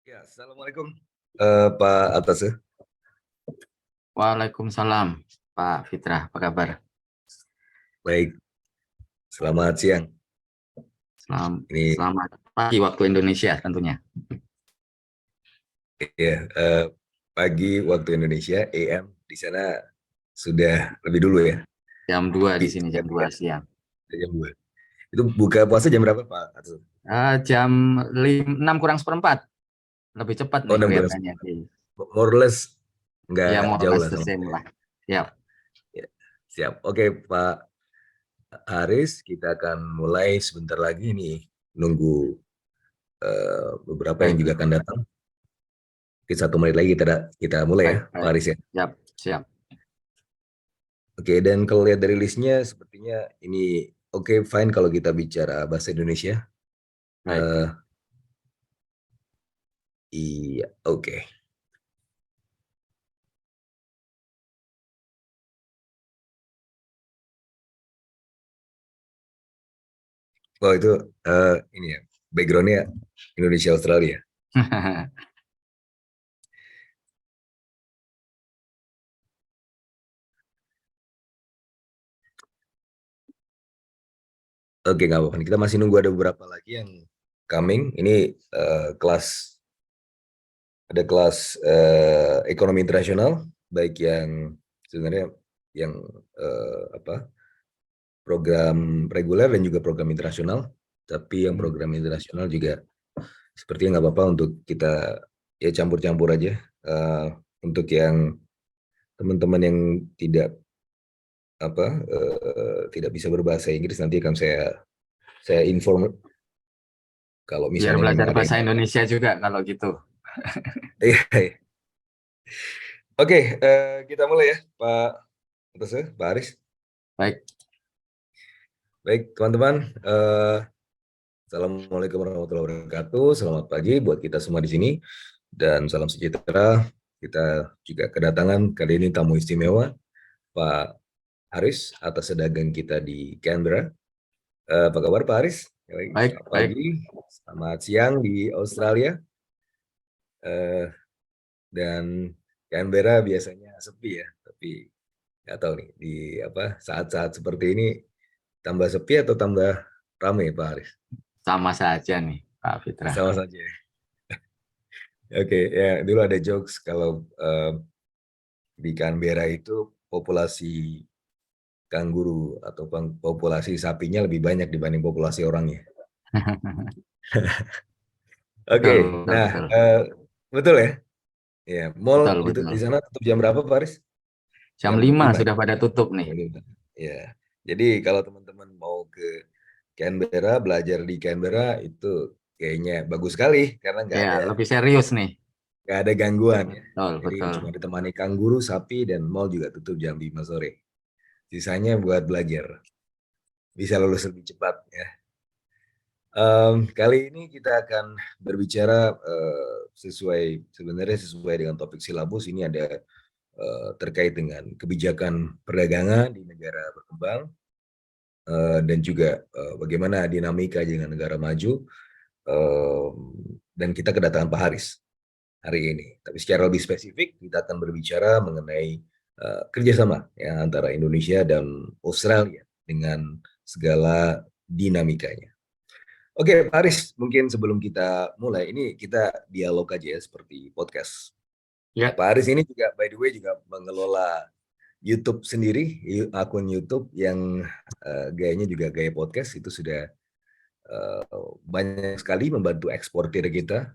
Ya, Assalamualaikum Pak Atase. Waalaikumsalam, Pak Fitrah. Apa kabar? Baik, selamat siang. Ini Selamat pagi waktu Indonesia tentunya. ya pagi waktu Indonesia AM, di sana sudah lebih dulu ya. Jam 2 di Di sini, jam 2 siang. jam 2. Itu buka puasa jam berapa Pak Atase? Jam 6 kurang seperempat. Lebih cepat Oh, nih 6 kurang kelihatannya. 10. More or less Ya, nggak more or jauh less lah the sama same saya. lah. Siap. Ya, siap. Oke Pak Haris, kita akan mulai sebentar lagi nih. Nunggu beberapa yang Baik, juga akan datang. Mungkin 1 menit lagi kita mulai ya baik, Pak baik. Haris ya. Siap, siap. Oke, dan kalau lihat dari listnya, sepertinya ini oke, fine kalau kita bicara bahasa Indonesia. Baik. Eh iya, oke. Oh itu ini ya, backgroundnya Indonesia Australia. Oke, nggak apa-apa. Kita masih nunggu ada beberapa lagi yang coming. Ini ada kelas ekonomi internasional, baik yang sebenarnya yang apa program reguler dan juga program internasional. Tapi yang program internasional juga sepertinya nggak apa-apa untuk kita ya campur-campur aja. Eh, untuk yang teman-teman yang tidak bisa berbahasa Inggris, nanti akan saya inform kalau Biar misalnya memang belajar ada yang. bahasa Indonesia juga kalau gitu. Iya, iya. Oke, kita mulai ya Pak Tese, Pak Aris. Baik. Baik teman-teman, Assalamualaikum warahmatullahi wabarakatuh. Selamat pagi buat kita semua di sini dan salam sejahtera. Kita juga kedatangan kali ini tamu istimewa Pak Haris atas dagang kita di Canberra. Apa kabar Pak Haris? Baik, Selamat baik. pagi, selamat siang di Australia. Eh, dan Canberra biasanya sepi ya, tapi nggak tahu nih di saat-saat seperti ini tambah sepi atau tambah ramai Pak Haris? Sama saja nih, Pak Fitrah. Sama saja. Oke, ya dulu ada jokes kalau di Canberra itu populasi kanguru atau populasi sapinya lebih banyak dibanding populasi orangnya. Oke, Betul, betul, nah betul. betul ya? Ya, mall Betul, di betul. sana tutup jam berapa, Paris? Jam Jam 5 5. sudah pada tutup nih. Jam 5. Ya. Jadi kalau teman-teman mau ke Canberra, belajar di Canberra itu kayaknya bagus sekali karena Ya, lebih serius nih. nggak ada gangguan ya. Betul, Jadi betul. cuma ditemani kanguru, sapi, dan mall juga tutup jam 5 sore. Sisanya buat belajar. Bisa lulus lebih cepat ya. Kali ini kita akan berbicara sebenarnya sesuai dengan topik silabus. Ini ada terkait dengan kebijakan perdagangan di negara berkembang dan juga bagaimana dinamika dengan negara maju. Dan kita kedatangan Pak Haris hari ini. Tapi secara lebih spesifik kita akan berbicara mengenai kerjasama ya, antara Indonesia dan Australia dengan segala dinamikanya. Oke, Pak Haris, mungkin sebelum kita mulai, ini kita dialog aja ya, seperti podcast. Nah, Ya, Pak Haris ini juga, by the way, juga mengelola YouTube sendiri, akun YouTube yang gayanya juga gaya podcast, itu sudah banyak sekali membantu eksportir kita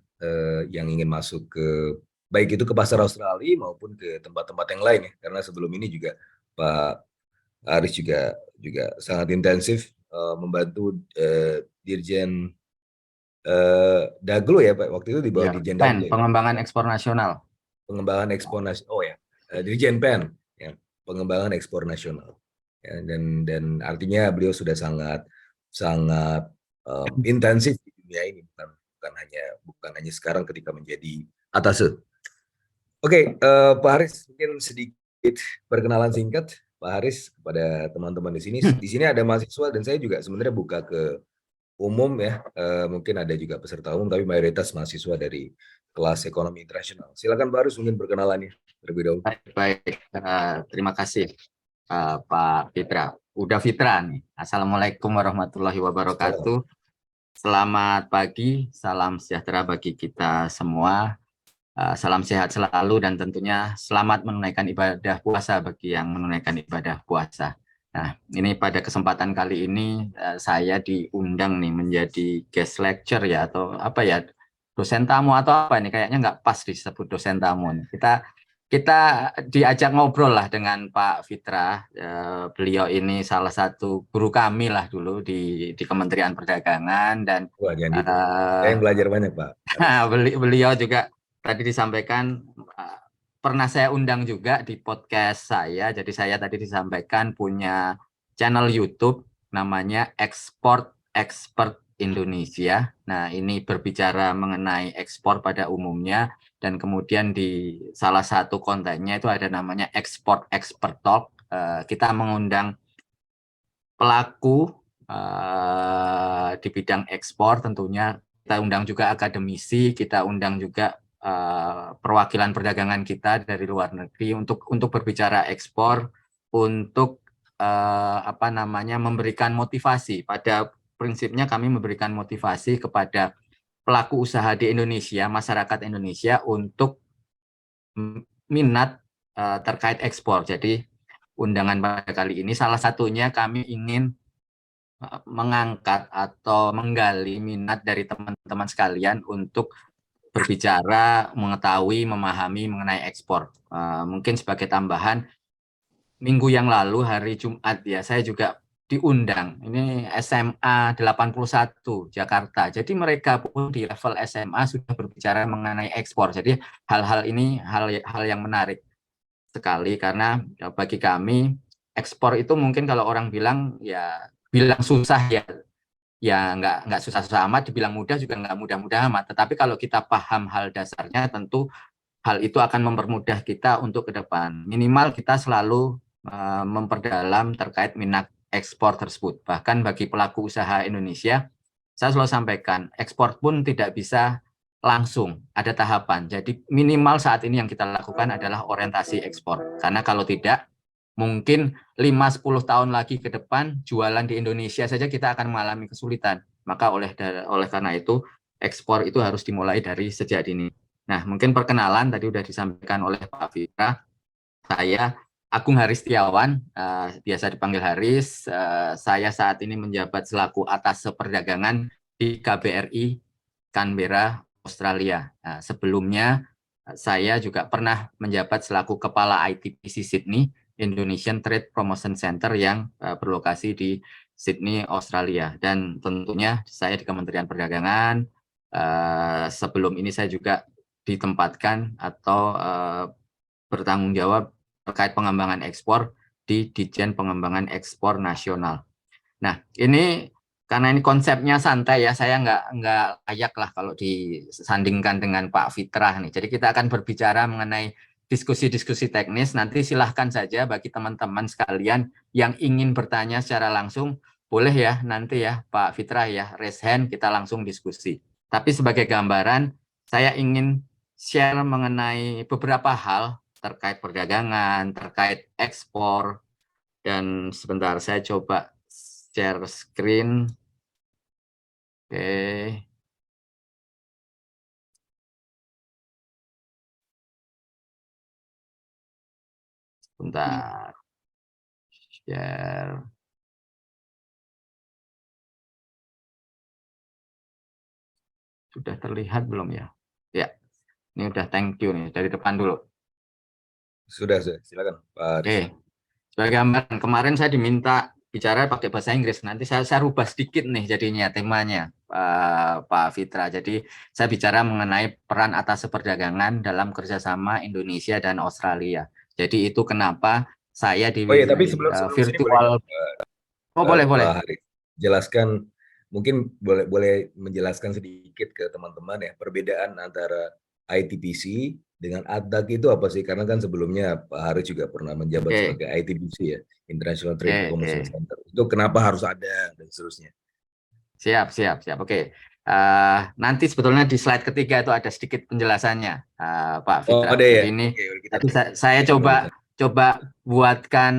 yang ingin masuk ke, baik itu ke pasar Australia maupun ke tempat-tempat yang lain ya. Karena sebelum ini juga Pak Haris juga sangat intensif membantu Dirjen Daglo ya Pak, waktu itu di bawah ya. Dirjen PEN, Daglo ya, pengembangan ekspor nasional. pengembangan ekspor nasional. Oh ya, Dirjen PEN ya, pengembangan ekspor nasional. Ya, dan artinya beliau sudah sangat sangat intensif di dunia ini, bukan hanya sekarang ketika menjadi atase. Oke, Pak Haris, mungkin sedikit perkenalan singkat Pak Haris kepada teman-teman di sini. Di sini ada mahasiswa dan saya juga sebenarnya buka ke umum ya, mungkin ada juga peserta umum, tapi mayoritas mahasiswa dari kelas ekonomi internasional. Silakan Pak Arus mungkin perkenalannya terlebih dahulu. Baik. Terima kasih Pak Fitra. Udah Fitra nih. Assalamualaikum warahmatullahi wabarakatuh. Selamat pagi, salam sejahtera bagi kita semua. Salam sehat selalu dan tentunya selamat menunaikan ibadah puasa bagi yang menunaikan ibadah puasa. Nah, ini pada kesempatan kali ini saya diundang nih menjadi guest lecture ya, atau apa ya, dosen tamu atau apa nih, kayaknya nggak pas disebut dosen tamu nih. Kita diajak ngobrol lah dengan Pak Fitra. Beliau ini salah satu guru kami lah dulu di Kementerian Perdagangan dan Wah, jangan gitu. Saya yang belajar banyak Pak Arus. beliau juga tadi disampaikan pernah saya undang juga di podcast saya. Jadi saya tadi disampaikan punya channel YouTube namanya Export Expert Indonesia. Nah, ini berbicara mengenai ekspor pada umumnya dan kemudian di salah satu kontennya itu ada namanya Export Expert Talk. Kita mengundang pelaku di bidang ekspor tentunya. Kita undang juga akademisi, kita undang juga perwakilan perdagangan kita dari luar negeri untuk berbicara ekspor, untuk memberikan motivasi. Pada prinsipnya kami memberikan motivasi kepada pelaku usaha di Indonesia, masyarakat Indonesia untuk minat terkait ekspor. Jadi undangan pada kali ini salah satunya kami ingin mengangkat atau menggali minat dari teman-teman sekalian untuk berbicara, mengetahui, memahami mengenai ekspor. Mungkin sebagai tambahan, minggu yang lalu hari Jumat ya, saya juga diundang. Ini SMA 81 Jakarta. Jadi mereka pun di level SMA sudah berbicara mengenai ekspor. Jadi hal-hal ini hal yang menarik sekali karena bagi kami ekspor itu mungkin kalau orang bilang ya bilang susah ya nggak susah-susah amat, dibilang mudah juga nggak mudah-mudah amat. Tetapi kalau kita paham hal dasarnya, tentu hal itu akan mempermudah kita untuk ke depan. Minimal kita selalu memperdalam terkait minat ekspor tersebut. Bahkan bagi pelaku usaha Indonesia, saya selalu sampaikan, ekspor pun tidak bisa langsung, ada tahapan. Jadi minimal saat ini yang kita lakukan adalah orientasi ekspor. Karena kalau tidak, mungkin 5-10 tahun lagi ke depan jualan di Indonesia saja kita akan mengalami kesulitan. Maka oleh karena itu ekspor itu harus dimulai dari sejak dini. Nah, mungkin perkenalan tadi sudah disampaikan oleh Pak Fitra. Saya Agung Haris Setiawan, biasa dipanggil Haris. Saya saat ini menjabat selaku atas perdagangan di KBRI Canberra, Australia. Sebelumnya saya juga pernah menjabat selaku kepala ITPC Sydney, Indonesian Trade Promotion Center yang berlokasi di Sydney, Australia. Dan tentunya saya di Kementerian Perdagangan. Sebelum ini saya juga ditempatkan atau bertanggung jawab terkait pengembangan ekspor di Ditjen Pengembangan Ekspor Nasional. Nah, ini karena ini konsepnya santai ya, saya nggak layak lah kalau disandingkan dengan Pak Fitrah nih. Jadi kita akan berbicara mengenai diskusi-diskusi teknis. Nanti silahkan saja bagi teman-teman sekalian yang ingin bertanya secara langsung, boleh ya nanti ya Pak Fitrah ya, raise hand, kita langsung diskusi. Tapi sebagai gambaran, saya ingin share mengenai beberapa hal terkait perdagangan, terkait ekspor, dan sebentar saya coba share screen. Oke. Sebentar. Share. Sudah terlihat belum ya? Ya, ini udah, thank you nih, dari depan dulu. Sudah, silakan Pak Aris. Oke. Sebagai gambaran, kemarin saya diminta bicara pakai bahasa Inggris. Nanti saya rubah sedikit nih jadinya temanya, Pak Fitra. Jadi saya bicara mengenai peran atas perdagangan dalam kerjasama Indonesia dan Australia. Jadi itu kenapa saya di Oh iya, tapi sebelum sini boleh virtual. Oh, boleh. Pak Haris jelaskan, mungkin boleh menjelaskan sedikit ke teman-teman ya perbedaan antara ITPC dengan ADDAC itu apa sih? Karena kan sebelumnya Pak Haris juga pernah menjabat sebagai ITPC ya, International Trade Promotion Center. Itu kenapa harus ada dan seterusnya? Siap, siap, siap. Oke. Nanti sebetulnya di slide ketiga itu ada sedikit penjelasannya, Pak Oh, Fitra. ada ya. Jadi ini Oke, kita tadi cek. saya Cek dulu di coba sana. buatkan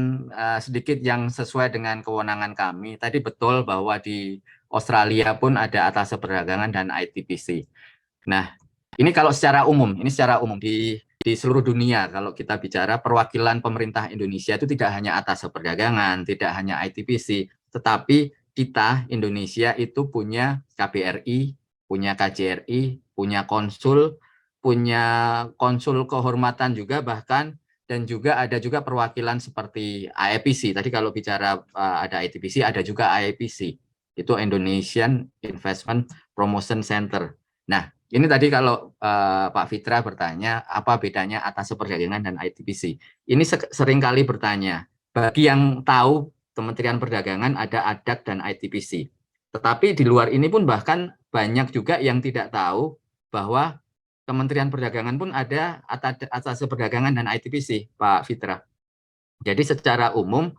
sedikit yang sesuai dengan kewenangan kami. Tadi betul bahwa di Australia pun ada atas perdagangan dan ITPC. Nah, ini secara umum di seluruh dunia kalau kita bicara perwakilan pemerintah Indonesia itu tidak hanya atas perdagangan, tidak hanya ITPC, tetapi kita Indonesia itu punya KBRI, punya KJRI, punya konsul kehormatan juga bahkan dan juga ada juga perwakilan seperti IIPC. Tadi kalau bicara ada ITPC, ada juga IIPC. Itu Indonesian Investment Promotion Center. Nah, ini tadi kalau Pak Fitra bertanya apa bedanya atas perdagangan dan ITPC. Ini sering kali bertanya. Bagi yang tahu Kementerian Perdagangan ada ADAC dan ITPC. Tetapi di luar ini pun bahkan banyak juga yang tidak tahu bahwa Kementerian Perdagangan pun ada atas perdagangan dan ITPC, Pak Fitra. Jadi secara umum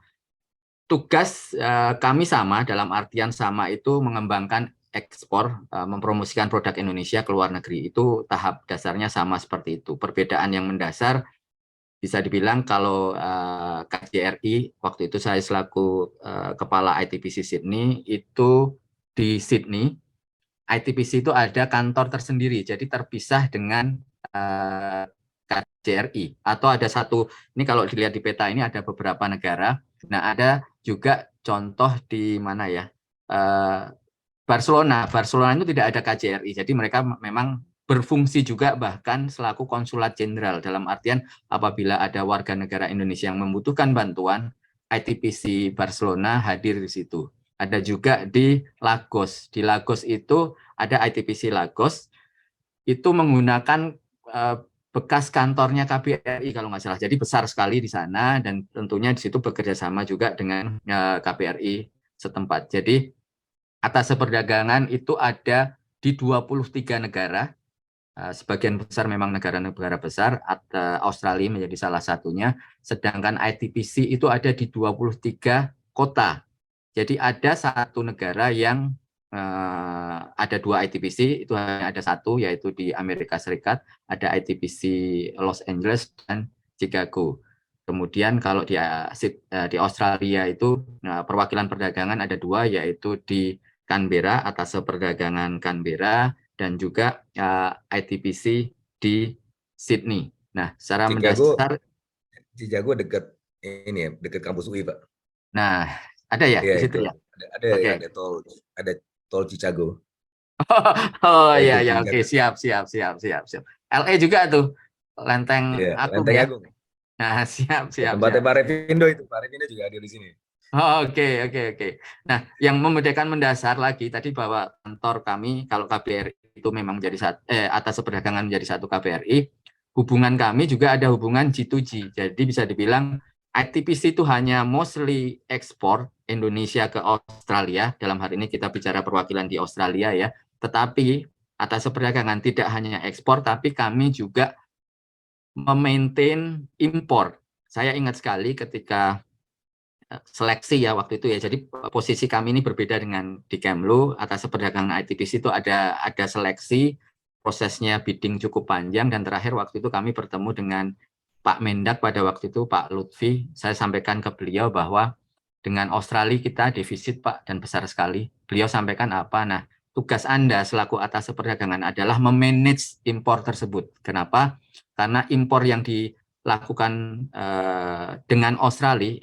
tugas kami sama dalam artian sama itu mengembangkan ekspor, mempromosikan produk Indonesia ke luar negeri. Itu tahap dasarnya sama seperti itu. Perbedaan yang mendasar bisa dibilang kalau KJRI waktu itu saya selaku kepala ITPC Sydney itu di Sydney ITPC itu ada kantor tersendiri, jadi terpisah dengan KJRI. Atau ada satu, ini kalau dilihat di peta ini ada beberapa negara. Nah, ada juga contoh di mana ya, Barcelona. Barcelona itu tidak ada KJRI, jadi mereka memang berfungsi juga bahkan selaku konsulat jenderal. Dalam artian apabila ada warga negara Indonesia yang membutuhkan bantuan, ITPC Barcelona hadir di situ. Ada juga di Lagos. Di Lagos itu ada ITPC Lagos, itu menggunakan bekas kantornya KBRI kalau nggak salah. Jadi besar sekali di sana dan tentunya di situ bekerja sama juga dengan KBRI setempat. Jadi atas perdagangan itu ada di 23 negara. Sebagian besar memang negara-negara besar, Australia menjadi salah satunya, sedangkan ITPC itu ada di 23 kota. Jadi ada satu negara yang ada dua ITPC, itu hanya ada satu, yaitu di Amerika Serikat, ada ITPC Los Angeles dan Chicago. Kemudian kalau di Australia itu perwakilan perdagangan ada dua, yaitu di Canberra, atas perdagangan Canberra, dan juga ITPC di Sydney. Nah, secara Chicago, mendasar, Chicago dekat ini ya, dekat kampus UI, Pak. nah ada ya Iya di itu. situ ya. Ada Oke. ada tol Chicago. Oh Ya, iya itu ya, oke, Chicago. siap siap siap siap siap. LA juga tuh Lenteng Iya, Agung Lenteng ya. Agung. Nah, siap Ya, siap tempatnya siap. Pak Revindo itu. Pak Revindo juga ada di sini. Oh, oke oke oke. Nah, yang membedakan mendasar lagi tadi bahwa kantor kami kalau KBRI itu memang jadi atas perdagangan menjadi satu KBRI, hubungan kami juga ada hubungan G2G. Jadi bisa dibilang ITPC itu hanya mostly ekspor Indonesia ke Australia. Dalam hal ini kita bicara perwakilan di Australia ya. Tetapi atas perdagangan tidak hanya ekspor, tapi kami juga memaintain impor. Saya ingat sekali ketika seleksi ya waktu itu ya. Jadi posisi kami ini berbeda dengan di Kemlu. Atas perdagangan ITPC itu ada seleksi, prosesnya bidding cukup panjang, dan terakhir waktu itu kami bertemu dengan Pak Mendak pada waktu itu, Pak Lutfi. Saya sampaikan ke beliau bahwa dengan Australia kita defisit Pak dan besar sekali. Beliau sampaikan apa? Nah, tugas Anda selaku atas perdagangan adalah memanage impor tersebut. Kenapa? Karena impor yang dilakukan dengan Australia,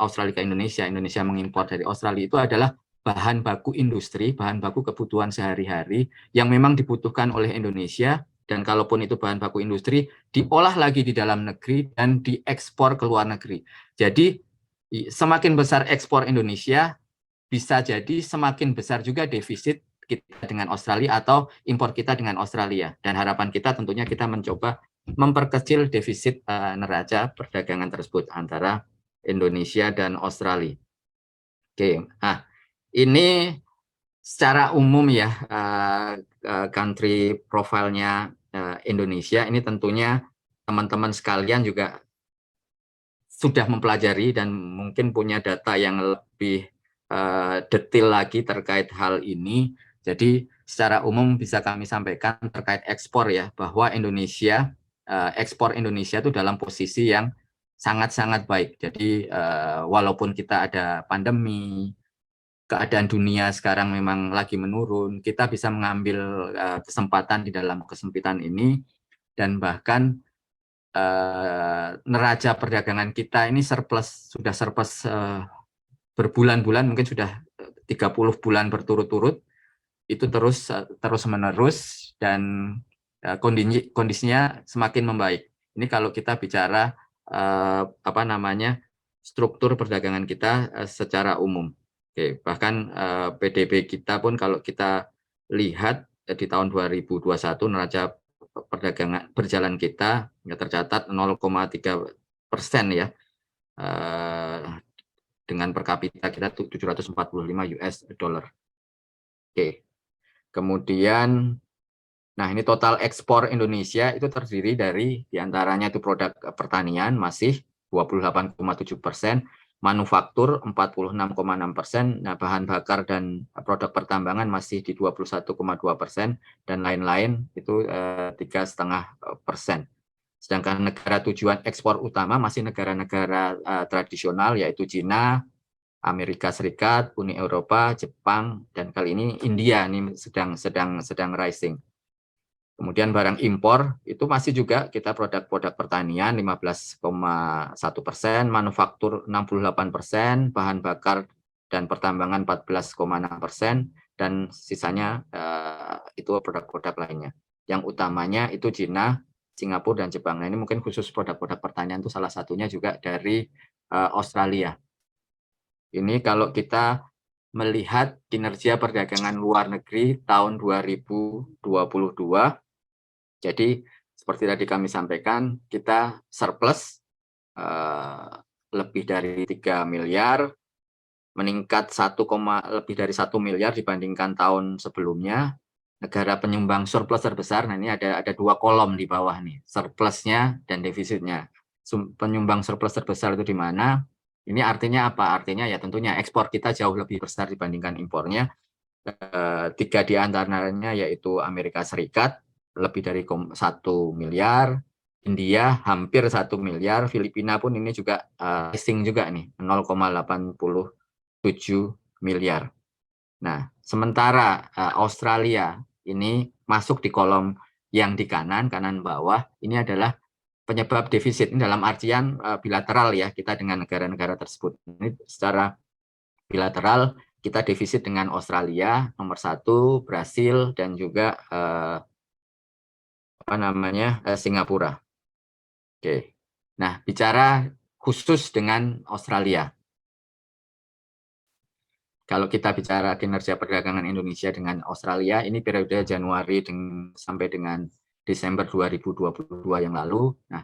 Australia ke Indonesia, Indonesia mengimpor dari Australia itu adalah bahan baku industri, bahan baku kebutuhan sehari-hari yang memang dibutuhkan oleh Indonesia, dan kalaupun itu bahan baku industri diolah lagi di dalam negeri dan diekspor ke luar negeri. Jadi semakin besar ekspor Indonesia, bisa jadi semakin besar juga defisit kita dengan Australia atau impor kita dengan Australia. Dan harapan kita tentunya kita mencoba memperkecil defisit neraca perdagangan tersebut antara Indonesia dan Australia. Oke, nah ini secara umum ya country profile-nya Indonesia. Ini tentunya teman-teman sekalian juga sudah mempelajari dan mungkin punya data yang lebih detail lagi terkait hal ini. Jadi secara umum bisa kami sampaikan terkait ekspor ya, bahwa Indonesia, ekspor Indonesia itu dalam posisi yang sangat-sangat baik. Jadi walaupun kita ada pandemi, keadaan dunia sekarang memang lagi menurun, kita bisa mengambil kesempatan di dalam kesempitan ini, dan bahkan neraca perdagangan kita ini sudah surplus berbulan-bulan, mungkin sudah 30 bulan berturut-turut, itu terus menerus, dan kondisinya semakin membaik. Ini kalau kita bicara struktur perdagangan kita secara umum. Oke, bahkan PDB kita pun kalau kita lihat di tahun 2021 neraca perdagangan berjalan kita tercatat 0,3% ya, dengan per kapita kita 745 US dollar. Oke. Kemudian, nah ini total ekspor Indonesia itu terdiri dari diantaranya itu produk pertanian masih 28,7%, manufaktur 46,6%, nah bahan bakar dan produk pertambangan masih di 21,2%, dan lain-lain itu 3,5%. Sedangkan negara tujuan ekspor utama masih negara-negara tradisional, yaitu Cina, Amerika Serikat, Uni Eropa, Jepang, dan kali ini India ini sedang rising. Kemudian barang impor itu masih juga kita produk-produk pertanian 15,1%, manufaktur 68%, bahan bakar dan pertambangan 14,6%, dan sisanya itu produk-produk lainnya. Yang utamanya itu Cina, Singapura, dan Jepang. Nah, ini mungkin khusus produk-produk pertanian itu salah satunya juga dari Australia. Ini kalau kita melihat kinerja perdagangan luar negeri tahun 2022, jadi seperti tadi kami sampaikan, kita surplus lebih dari 3 miliar, meningkat lebih dari 1 miliar dibandingkan tahun sebelumnya. Negara penyumbang surplus terbesar, nah ini ada 2 kolom di bawah nih, surplusnya dan defisitnya. Penyumbang surplus terbesar itu di mana? Ini artinya apa? Artinya ya tentunya ekspor kita jauh lebih besar dibandingkan impornya. 3 di antaranya yaitu Amerika Serikat, lebih dari 1 miliar, India hampir 1 miliar, Filipina pun ini juga rising juga nih, 0,87 miliar. Nah, sementara Australia ini masuk di kolom yang di kanan bawah, ini adalah penyebab defisit, ini dalam artian bilateral ya, kita dengan negara-negara tersebut. Ini secara bilateral kita defisit dengan Australia nomor 1, Brasil, dan juga Singapura. Oke. Nah, bicara khusus dengan Australia. Kalau kita bicara kinerja perdagangan Indonesia dengan Australia, ini periode Januari sampai dengan Desember 2022 yang lalu. Nah,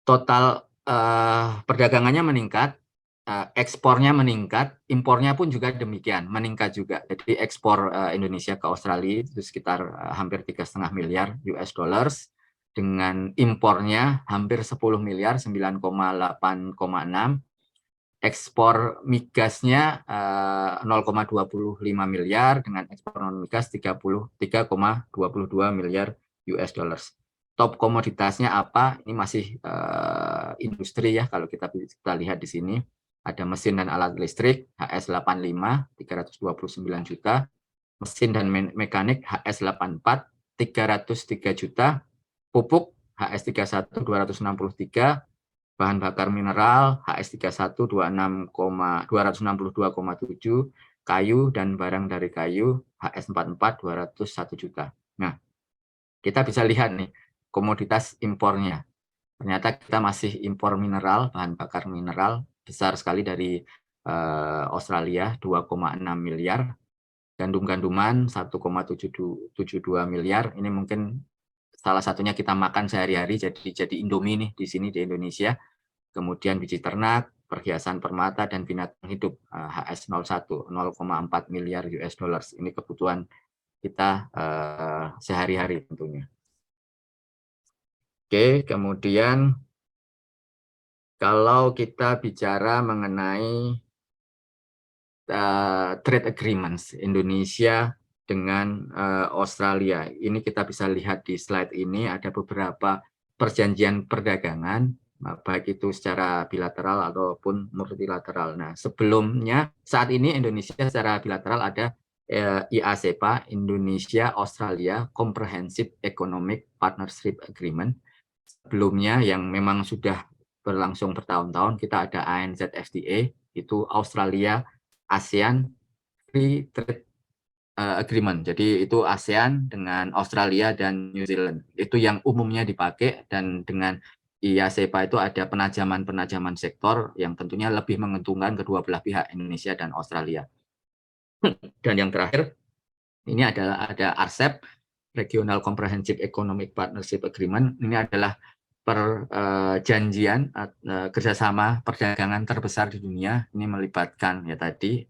total perdagangannya meningkat, ekspornya meningkat, impornya pun juga demikian, meningkat juga. Jadi ekspor Indonesia ke Australia itu sekitar hampir 3,5 miliar US dollars, dengan impornya hampir 10 miliar, 9,8,6. Ekspor migasnya 0,25 miliar, dengan ekspor non migas 33,22 miliar US dollars. Top komoditasnya apa? Ini masih industri ya, kalau kita lihat di sini. Ada mesin dan alat listrik HS85 329 juta, mesin dan mekanik HS84 303 juta, pupuk HS31 263, bahan bakar mineral HS31 262,7, kayu dan barang dari kayu HS44 201 juta. Nah, kita bisa lihat nih komoditas impornya. Ternyata kita masih impor mineral, bahan bakar mineral besar sekali dari Australia 2,6 miliar, gandum-ganduman 1,72 miliar. Ini mungkin salah satunya kita makan sehari-hari, jadi Indomie nih di sini di Indonesia. Kemudian biji ternak, perhiasan permata, dan binatang hidup HS01 0,4 miliar US dollars. Ini kebutuhan kita sehari-hari tentunya. Oke, kemudian kalau kita bicara mengenai trade agreements Indonesia dengan Australia. Ini kita bisa lihat di slide ini, ada beberapa perjanjian perdagangan, baik itu secara bilateral ataupun multilateral. Nah, sebelumnya saat ini Indonesia secara bilateral ada IACPA, Indonesia Australia Comprehensive Economic Partnership Agreement. Sebelumnya yang memang sudah berlangsung bertahun-tahun, kita ada ANZFTA, itu Australia ASEAN Free Trade Agreement. Jadi itu ASEAN dengan Australia dan New Zealand. Itu yang umumnya dipakai, dan dengan IACPA itu ada penajaman-penajaman sektor yang tentunya lebih menguntungkan kedua belah pihak, Indonesia dan Australia. Dan yang terakhir, ini adalah ada RCEP, Regional Comprehensive Economic Partnership Agreement. Ini adalah perjanjian kerjasama perdagangan terbesar di dunia. Ini melibatkan ya tadi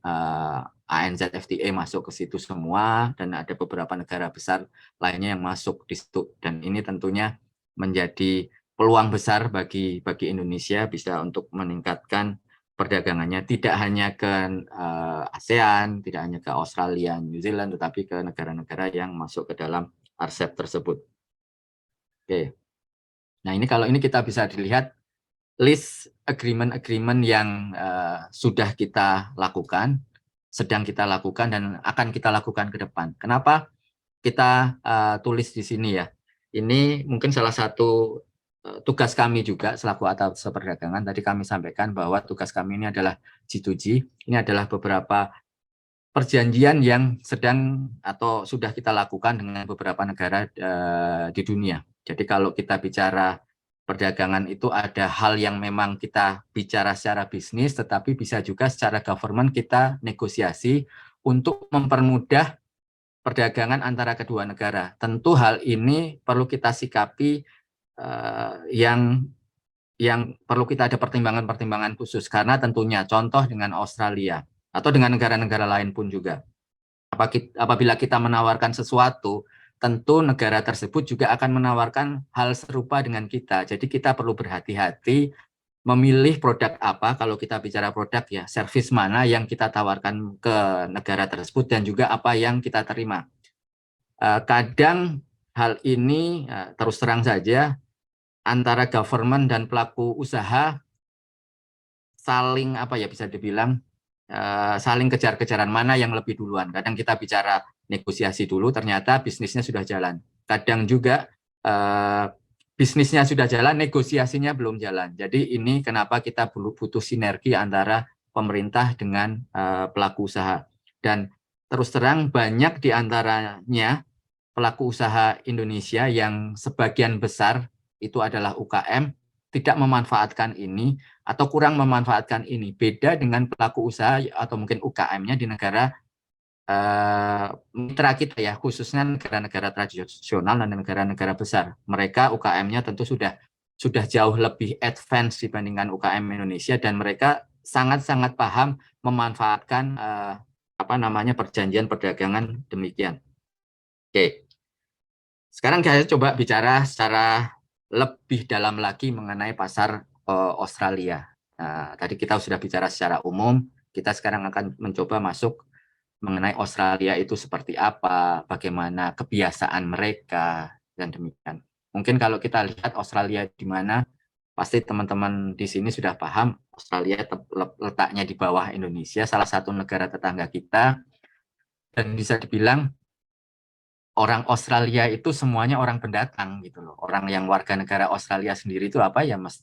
ANZFTA masuk ke situ semua, dan ada beberapa negara besar lainnya yang masuk di situ. Dan ini tentunya menjadi peluang besar bagi Indonesia bisa untuk meningkatkan perdagangannya, tidak hanya ke ASEAN, tidak hanya ke Australia, New Zealand, tetapi ke negara-negara yang masuk ke dalam RCEP tersebut. Oke. Nah, ini kalau ini kita bisa dilihat list agreement-agreement yang sudah kita lakukan, sedang kita lakukan, dan akan kita lakukan ke depan. Kenapa kita tulis di sini ya? Ini mungkin salah satu tugas kami juga selaku atas perdagangan. Tadi kami sampaikan bahwa tugas kami ini adalah G2G. Ini adalah beberapa perjanjian yang sedang atau sudah kita lakukan dengan beberapa negara di dunia. Jadi kalau kita bicara perdagangan itu ada hal yang memang kita bicara secara bisnis, tetapi bisa juga secara government kita negosiasi untuk mempermudah perdagangan antara kedua negara. Tentu hal ini perlu kita sikapi yang perlu kita ada pertimbangan-pertimbangan khusus, karena tentunya contoh dengan Australia atau dengan negara-negara lain pun juga. Apabila kita menawarkan sesuatu, tentu negara tersebut juga akan menawarkan hal serupa dengan kita. Jadi kita perlu berhati-hati memilih produk apa, kalau kita bicara produk ya, servis mana yang kita tawarkan ke negara tersebut, dan juga apa yang kita terima. Kadang hal ini terus terang saja antara government dan pelaku usaha saling bisa dibilang saling kejar-kejaran mana yang lebih duluan. Kadang kita bicara negosiasi dulu, ternyata bisnisnya sudah jalan. Kadang juga bisnisnya sudah jalan, negosiasinya belum jalan. Jadi ini kenapa kita butuh sinergi antara pemerintah dengan pelaku usaha. Dan terus terang banyak di antaranya pelaku usaha Indonesia yang sebagian besar itu adalah UKM, tidak memanfaatkan ini atau kurang memanfaatkan ini. Beda dengan pelaku usaha atau mungkin UKM-nya di negara mitra kita ya, khususnya negara-negara tradisional dan negara-negara besar. Mereka UKM-nya tentu sudah jauh lebih advance dibandingkan UKM Indonesia, dan mereka sangat-sangat paham memanfaatkan perjanjian perdagangan demikian. Oke. Sekarang saya coba bicara secara lebih dalam lagi mengenai pasar Australia. Nah, tadi kita sudah bicara secara umum, kita sekarang akan mencoba masuk mengenai Australia itu seperti apa, bagaimana kebiasaan mereka, dan demikian. Mungkin kalau kita lihat Australia di mana, pasti teman-teman di sini sudah paham, Australia letaknya di bawah Indonesia, salah satu negara tetangga kita, dan bisa dibilang orang Australia itu semuanya orang pendatang gitu loh. Orang yang warga negara Australia sendiri itu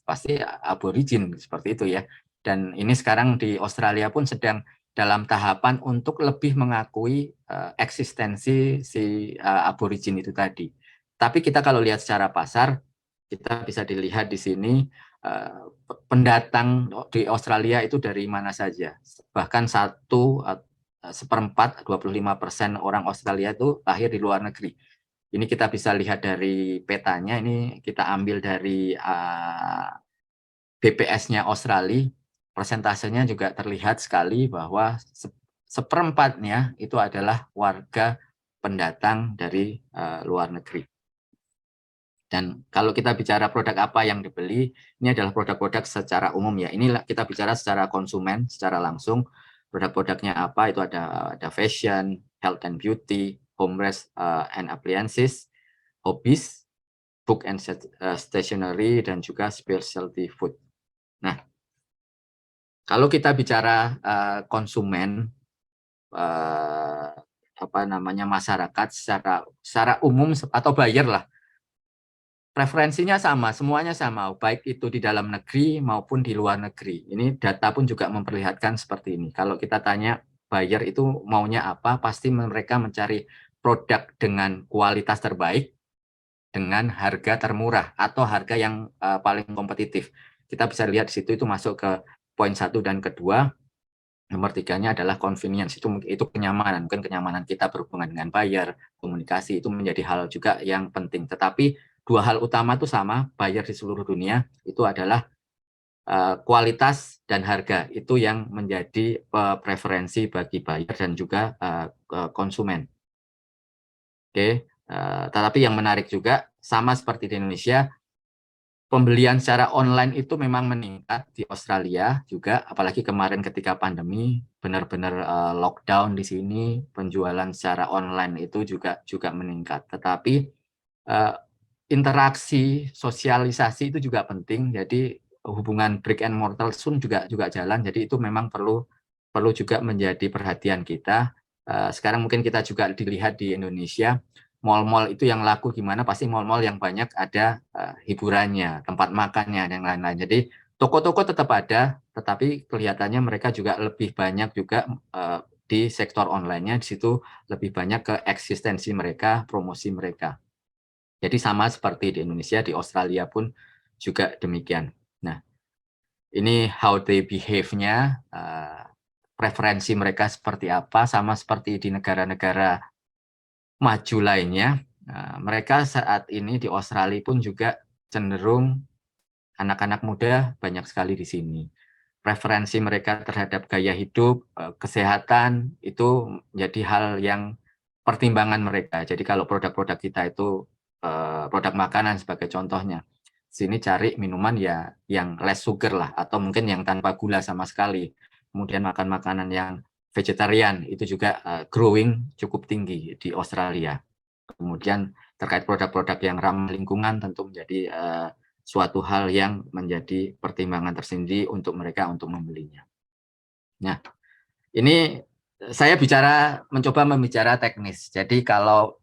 pasti aborigin seperti itu ya. Dan ini sekarang di Australia pun sedang dalam tahapan untuk lebih mengakui eksistensi si aborigin itu tadi. Tapi kita kalau lihat secara pasar, kita bisa dilihat di sini pendatang di Australia itu dari mana saja. Bahkan 1/4, 25% orang Australia itu lahir di luar negeri. Ini kita bisa lihat dari petanya, ini kita ambil dari BPS-nya Australia, persentasenya juga terlihat sekali bahwa 1/4-nya itu adalah warga pendatang dari luar negeri. Dan kalau kita bicara produk apa yang dibeli, ini adalah produk-produk secara umum ya. Inilah kita bicara secara konsumen, secara langsung. Produk-produknya apa? Itu ada fashion, health and beauty, homewares and appliances, hobbies, book and stationery, dan juga specialty food. Nah, kalau kita bicara konsumen, masyarakat secara umum atau buyer lah, preferensinya sama, semuanya sama, baik itu di dalam negeri maupun di luar negeri. Ini data pun juga memperlihatkan seperti ini. Kalau kita tanya buyer itu maunya apa, pasti mereka mencari produk dengan kualitas terbaik, dengan harga termurah atau harga yang paling kompetitif. Kita bisa lihat di situ, itu masuk ke poin 1 dan kedua. Nomor 3-nya adalah convenience, itu kenyamanan. Mungkin kenyamanan kita berhubungan dengan buyer, komunikasi itu menjadi hal juga yang penting. Tetapi dua hal utama itu sama, buyer di seluruh dunia itu adalah kualitas dan harga. Itu yang menjadi preferensi bagi buyer dan juga konsumen. Oke, tetapi yang menarik juga, sama seperti di Indonesia, pembelian secara online itu memang meningkat di Australia juga, apalagi kemarin ketika pandemi benar-benar lockdown di sini, penjualan secara online itu juga meningkat. Tetapi interaksi, sosialisasi itu juga penting. Jadi hubungan brick and mortar pun juga jalan. Jadi itu memang perlu juga menjadi perhatian kita. Sekarang mungkin kita juga dilihat di Indonesia, mal-mal itu yang laku gimana, pasti mal-mal yang banyak ada hiburannya, tempat makannya, dan lain-lain. Jadi toko-toko tetap ada, tetapi kelihatannya mereka juga lebih banyak juga di sektor online-nya, di situ lebih banyak ke eksistensi mereka, promosi mereka. Jadi sama seperti di Indonesia, di Australia pun juga demikian. Nah, ini how they behave-nya, preferensi mereka seperti apa, sama seperti di negara-negara maju lainnya. Mereka saat ini di Australia pun juga cenderung anak-anak muda banyak sekali di sini. Preferensi mereka terhadap gaya hidup, kesehatan, itu menjadi hal yang pertimbangan mereka. Jadi kalau produk-produk kita itu produk makanan sebagai contohnya, sini cari minuman ya yang less sugar lah, atau mungkin yang tanpa gula sama sekali. Kemudian makan makanan yang vegetarian itu juga growing cukup tinggi di Australia. Kemudian terkait produk-produk yang ramah lingkungan tentu menjadi suatu hal yang menjadi pertimbangan tersendiri untuk mereka untuk membelinya. Nah, ini saya mencoba membicara teknis. Jadi kalau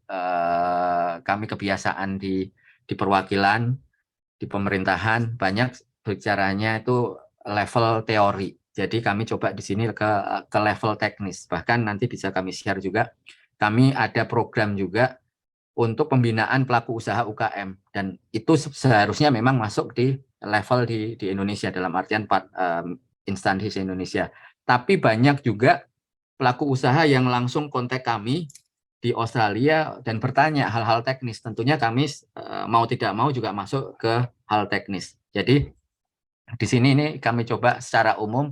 kami kebiasaan di perwakilan, di pemerintahan, banyak bicaranya itu level teori. Jadi kami coba di sini ke level teknis. Bahkan nanti bisa kami share juga. Kami ada program juga untuk pembinaan pelaku usaha UKM, dan itu seharusnya memang masuk di level di Indonesia, dalam artian instansi Indonesia. Tapi banyak juga pelaku usaha yang langsung kontak kami di Australia dan bertanya hal-hal teknis. Tentunya kami mau tidak mau juga masuk ke hal teknis. Jadi di sini ini kami coba secara umum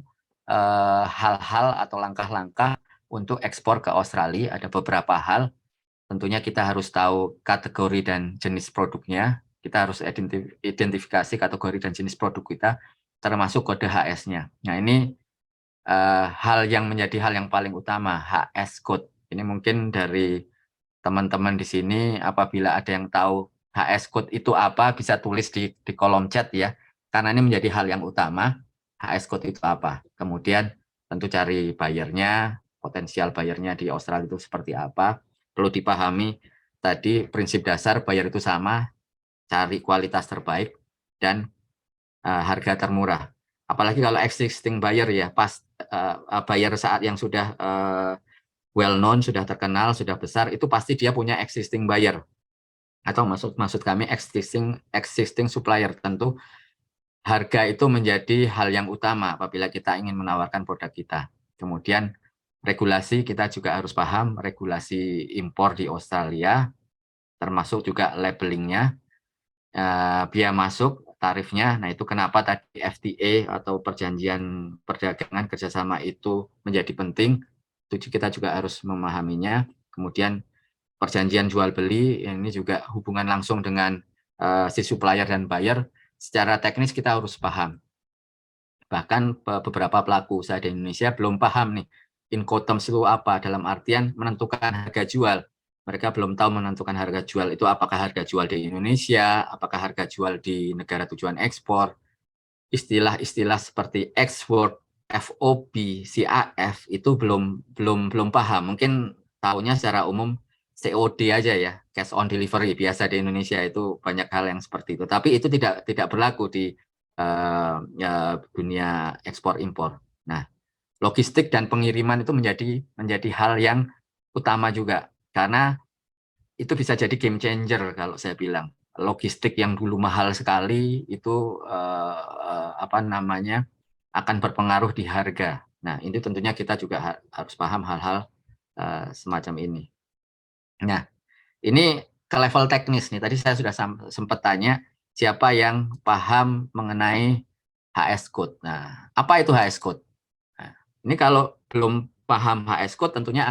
hal-hal atau langkah-langkah untuk ekspor ke Australia. Ada beberapa hal. Tentunya kita harus tahu kategori dan jenis produknya. Kita harus identifikasi kategori dan jenis produk kita, termasuk kode HS-nya. Nah, ini hal yang menjadi hal yang paling utama, HS code. Ini mungkin dari teman-teman di sini, apabila ada yang tahu HS code itu apa, bisa tulis di kolom chat ya. Karena ini menjadi hal yang utama, HS code itu apa. Kemudian tentu cari bayarnya, potensial bayarnya di Australia itu seperti apa. Perlu dipahami tadi prinsip dasar bayar itu sama, cari kualitas terbaik dan harga termurah. Apalagi kalau existing buyer ya, pas buyer saat yang sudah well known, sudah terkenal, sudah besar, itu pasti dia punya existing buyer. Atau maksud kami existing supplier. Tentu harga itu menjadi hal yang utama apabila kita ingin menawarkan produk kita. Kemudian regulasi, kita juga harus paham regulasi impor di Australia, termasuk juga labelingnya, biaya masuk, tarifnya. Nah, itu kenapa tadi FTA atau perjanjian perdagangan kerjasama itu menjadi penting. Itu kita juga harus memahaminya. Kemudian perjanjian jual beli, ini juga hubungan langsung dengan si supplier dan buyer. Secara teknis kita harus paham. Bahkan beberapa pelaku usaha di Indonesia belum paham nih Incoterms itu apa? Dalam artian menentukan harga jual. Mereka belum tahu menentukan harga jual itu apakah harga jual di Indonesia, apakah harga jual di negara tujuan ekspor. Istilah-istilah seperti export, FOB, CAF itu belum paham. Mungkin tahunya secara umum COD aja ya, cash on delivery. Biasa di Indonesia itu banyak hal yang seperti itu. Tapi itu tidak berlaku di dunia ekspor impor. Nah, logistik dan pengiriman itu menjadi hal yang utama juga, karena itu bisa jadi game changer kalau saya bilang. Logistik yang dulu mahal sekali itu apa namanya akan berpengaruh di harga. Nah, ini tentunya kita juga harus paham hal-hal semacam ini. Nah, ini ke level teknis nih. Tadi saya sudah sempat tanya siapa yang paham mengenai HS code. Nah, apa itu HS code? Nah, ini kalau belum paham HS code tentunya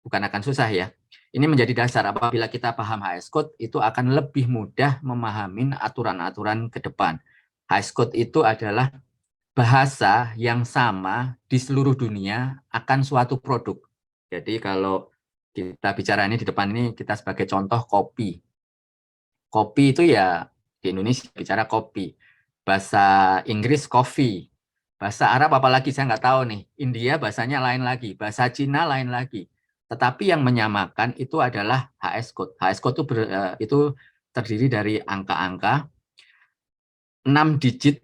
bukan akan susah ya. Ini menjadi dasar apabila kita paham HS code itu akan lebih mudah memahami aturan-aturan ke depan. HS code itu adalah bahasa yang sama di seluruh dunia akan suatu produk. Jadi kalau kita bicara ini di depan ini kita sebagai contoh kopi. Kopi itu ya di Indonesia bicara kopi. Bahasa Inggris coffee. Bahasa Arab apalagi saya nggak tahu nih. India bahasanya lain lagi. Bahasa Cina lain lagi. Tetapi yang menyamakan itu adalah HS code. HS code itu terdiri dari angka-angka 6 digit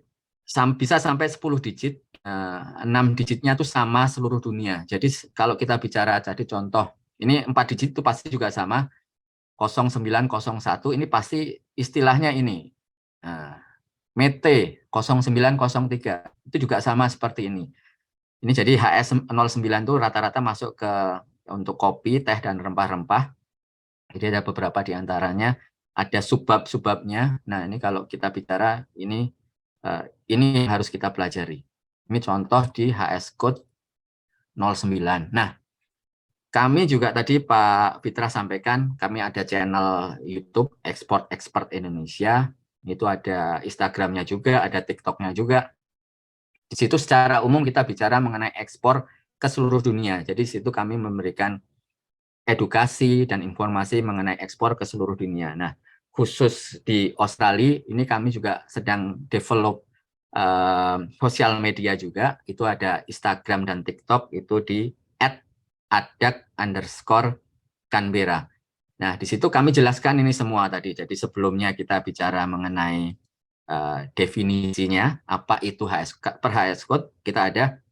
bisa sampai 10 digit. 6 digitnya itu sama seluruh dunia. Jadi kalau kita bicara jadi contoh, ini 4 digit itu pasti juga sama. 0901 ini pasti istilahnya ini. Nah, METE 0903 itu juga sama seperti ini. Ini jadi HS09 itu rata-rata masuk ke untuk kopi, teh, dan rempah-rempah. Jadi ada beberapa di antaranya. Ada subbab-subbabnya. Nah, ini kalau kita bicara, ini harus kita pelajari. Ini contoh di HS code 09. Nah, kami juga tadi Pak Fitra sampaikan, kami ada channel YouTube Ekspor Expert Indonesia. Itu ada Instagramnya juga, ada TikToknya juga. Di situ secara umum kita bicara mengenai ekspor ke seluruh dunia. Jadi di situ kami memberikan edukasi dan informasi mengenai ekspor ke seluruh dunia. Nah, khusus di Australia, ini kami juga sedang develop sosial media juga. Itu ada Instagram dan TikTok, itu di @adak_Canberra. Nah, di situ kami jelaskan ini semua tadi. Jadi sebelumnya kita bicara mengenai definisinya, apa itu HS code, kita ada.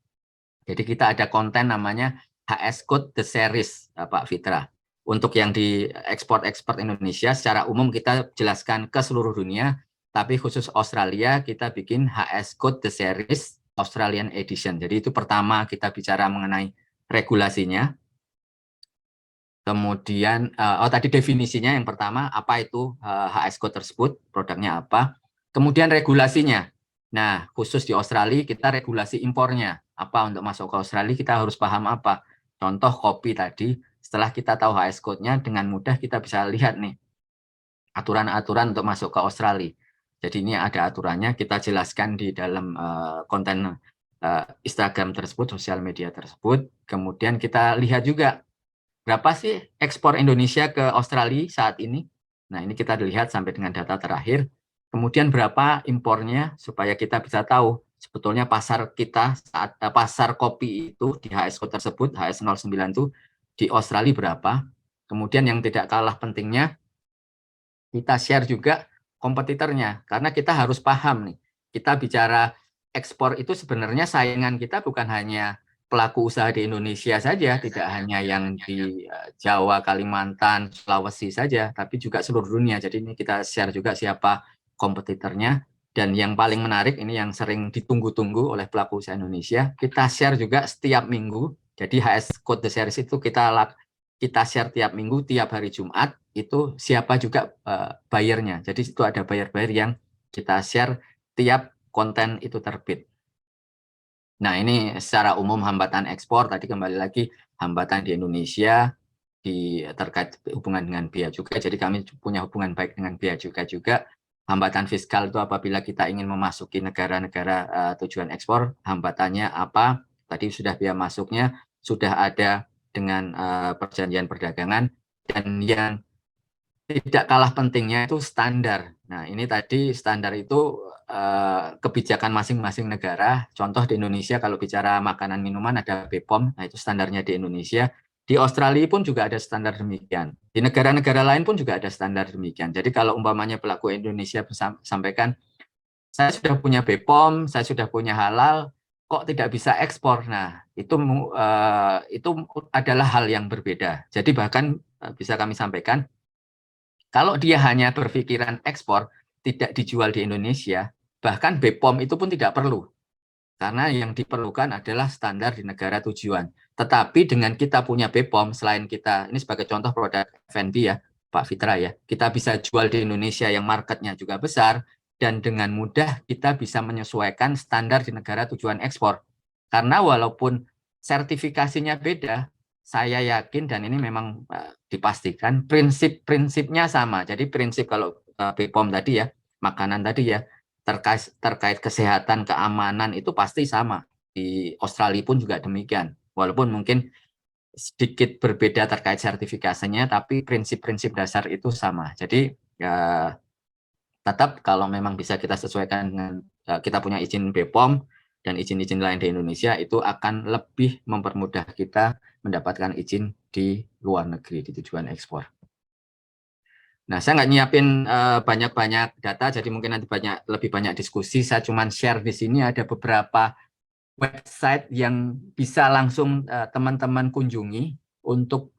Jadi kita ada konten namanya HS code the series, Pak Fitra. Untuk yang di ekspor Indonesia, secara umum kita jelaskan ke seluruh dunia, tapi khusus Australia kita bikin HS code the series Australian edition. Jadi itu pertama kita bicara mengenai regulasinya. Kemudian, tadi definisinya yang pertama, apa itu HS code tersebut, produknya apa. Kemudian regulasinya. Nah, khusus di Australia kita regulasi impornya. Apa untuk masuk ke Australia kita harus paham apa. Contoh kopi tadi, setelah kita tahu HS code-nya, dengan mudah kita bisa lihat nih aturan-aturan untuk masuk ke Australia. Jadi ini ada aturannya, kita jelaskan di dalam konten Instagram tersebut, sosial media tersebut. Kemudian kita lihat juga berapa sih ekspor Indonesia ke Australia saat ini. Nah, ini kita lihat sampai dengan data terakhir. Kemudian berapa impornya supaya kita bisa tahu sebetulnya pasar kita saat pasar kopi itu di HS code tersebut, HS09 itu di Australia berapa. Kemudian yang tidak kalah pentingnya, kita share juga kompetitornya, karena kita harus paham nih, kita bicara ekspor itu sebenarnya saingan kita bukan hanya pelaku usaha di Indonesia saja, tidak hanya yang di Jawa, Kalimantan, Sulawesi saja, tapi juga seluruh dunia. Jadi ini kita share juga siapa kompetitornya, dan yang paling menarik ini yang sering ditunggu-tunggu oleh pelaku usaha Indonesia, kita share juga setiap minggu. Jadi HS Code The Series itu kita share tiap minggu, tiap hari Jumat, itu siapa juga buyer-nya. Jadi itu ada buyer-buyer yang kita share tiap konten itu terbit. Nah, ini secara umum hambatan ekspor, tadi kembali lagi hambatan di Indonesia, terkait hubungan dengan bea cukai. Jadi kami punya hubungan baik dengan bea cukai juga. Hambatan fiskal itu apabila kita ingin memasuki negara-negara tujuan ekspor, hambatannya apa? Tadi sudah bea masuknya. sudah ada dengan perjanjian perdagangan, dan yang tidak kalah pentingnya itu standar. Nah, ini tadi standar itu kebijakan masing-masing negara. Contoh di Indonesia kalau bicara makanan minuman ada BPOM, nah itu standarnya di Indonesia. Di Australia pun juga ada standar demikian. Di negara-negara lain pun juga ada standar demikian. Jadi kalau umpamanya pelaku Indonesia sampaikan, saya sudah punya BPOM, saya sudah punya halal, kok tidak bisa ekspor? Nah, itu adalah hal yang berbeda. Jadi bahkan bisa kami sampaikan, kalau dia hanya berpikiran ekspor, tidak dijual di Indonesia, bahkan BPOM itu pun tidak perlu. Karena yang diperlukan adalah standar di negara tujuan. Tetapi dengan kita punya BPOM, selain kita, ini sebagai contoh produk F&B ya, Pak Fitra ya, kita bisa jual di Indonesia yang marketnya juga besar, dan dengan mudah kita bisa menyesuaikan standar di negara tujuan ekspor. Karena walaupun sertifikasinya beda, saya yakin, dan ini memang dipastikan, prinsip-prinsipnya sama. Jadi prinsip kalau BPOM tadi ya, makanan tadi ya, terkait kesehatan, keamanan itu pasti sama. Di Australia pun juga demikian. Walaupun mungkin sedikit berbeda terkait sertifikasinya, tapi prinsip-prinsip dasar itu sama. Jadi ya, tetap kalau memang bisa kita sesuaikan dengan kita punya izin BPOM dan izin-izin lain di Indonesia, itu akan lebih mempermudah kita mendapatkan izin di luar negeri, di tujuan ekspor. Nah, saya nggak nyiapin banyak-banyak data, jadi mungkin nanti lebih banyak diskusi. Saya cuma share di sini ada beberapa website yang bisa langsung teman-teman kunjungi untuk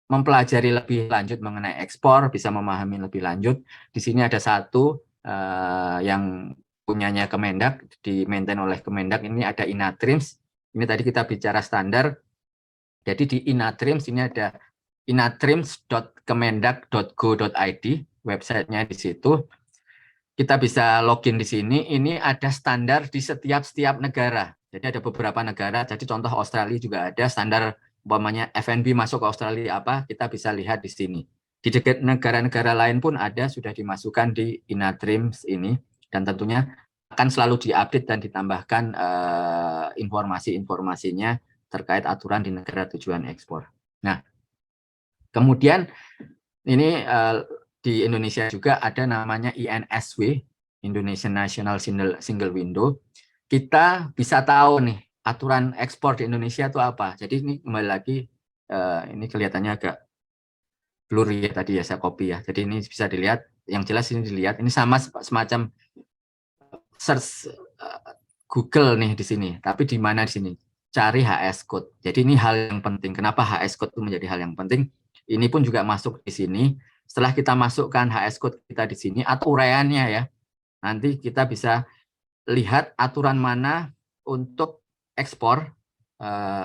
mempelajari lebih lanjut mengenai ekspor, bisa memahami lebih lanjut. Di sini ada satu yang punyanya Kemendak, di-maintain oleh Kemendak, ini ada Inatrims. Ini tadi kita bicara standar. Jadi di Inatrims ini ada inatrims.kemendak.go.id, websitenya di situ. Kita bisa login di sini. Ini ada standar di setiap negara. Jadi ada beberapa negara. Jadi contoh Australia juga ada standar, umpamanya F&B masuk ke Australia apa, kita bisa lihat di sini. Di negara-negara lain pun ada, sudah dimasukkan di Inatrims ini, dan tentunya akan selalu diupdate dan ditambahkan informasi-informasinya terkait aturan di negara tujuan ekspor. Nah, kemudian ini di Indonesia juga ada namanya INSW, Indonesian National Single Window. Kita bisa tahu nih aturan ekspor di Indonesia itu apa. Jadi ini kembali lagi, ini kelihatannya agak blur ya tadi ya, saya copy ya. Jadi ini bisa dilihat, yang jelas ini dilihat, ini sama semacam search Google nih di sini. Tapi di mana di sini? Cari HS code. Jadi ini hal yang penting. Kenapa HS code itu menjadi hal yang penting? Ini pun juga masuk di sini. Setelah kita masukkan HS code kita di sini atau uraiannya ya, nanti kita bisa lihat aturan mana untuk ekspor,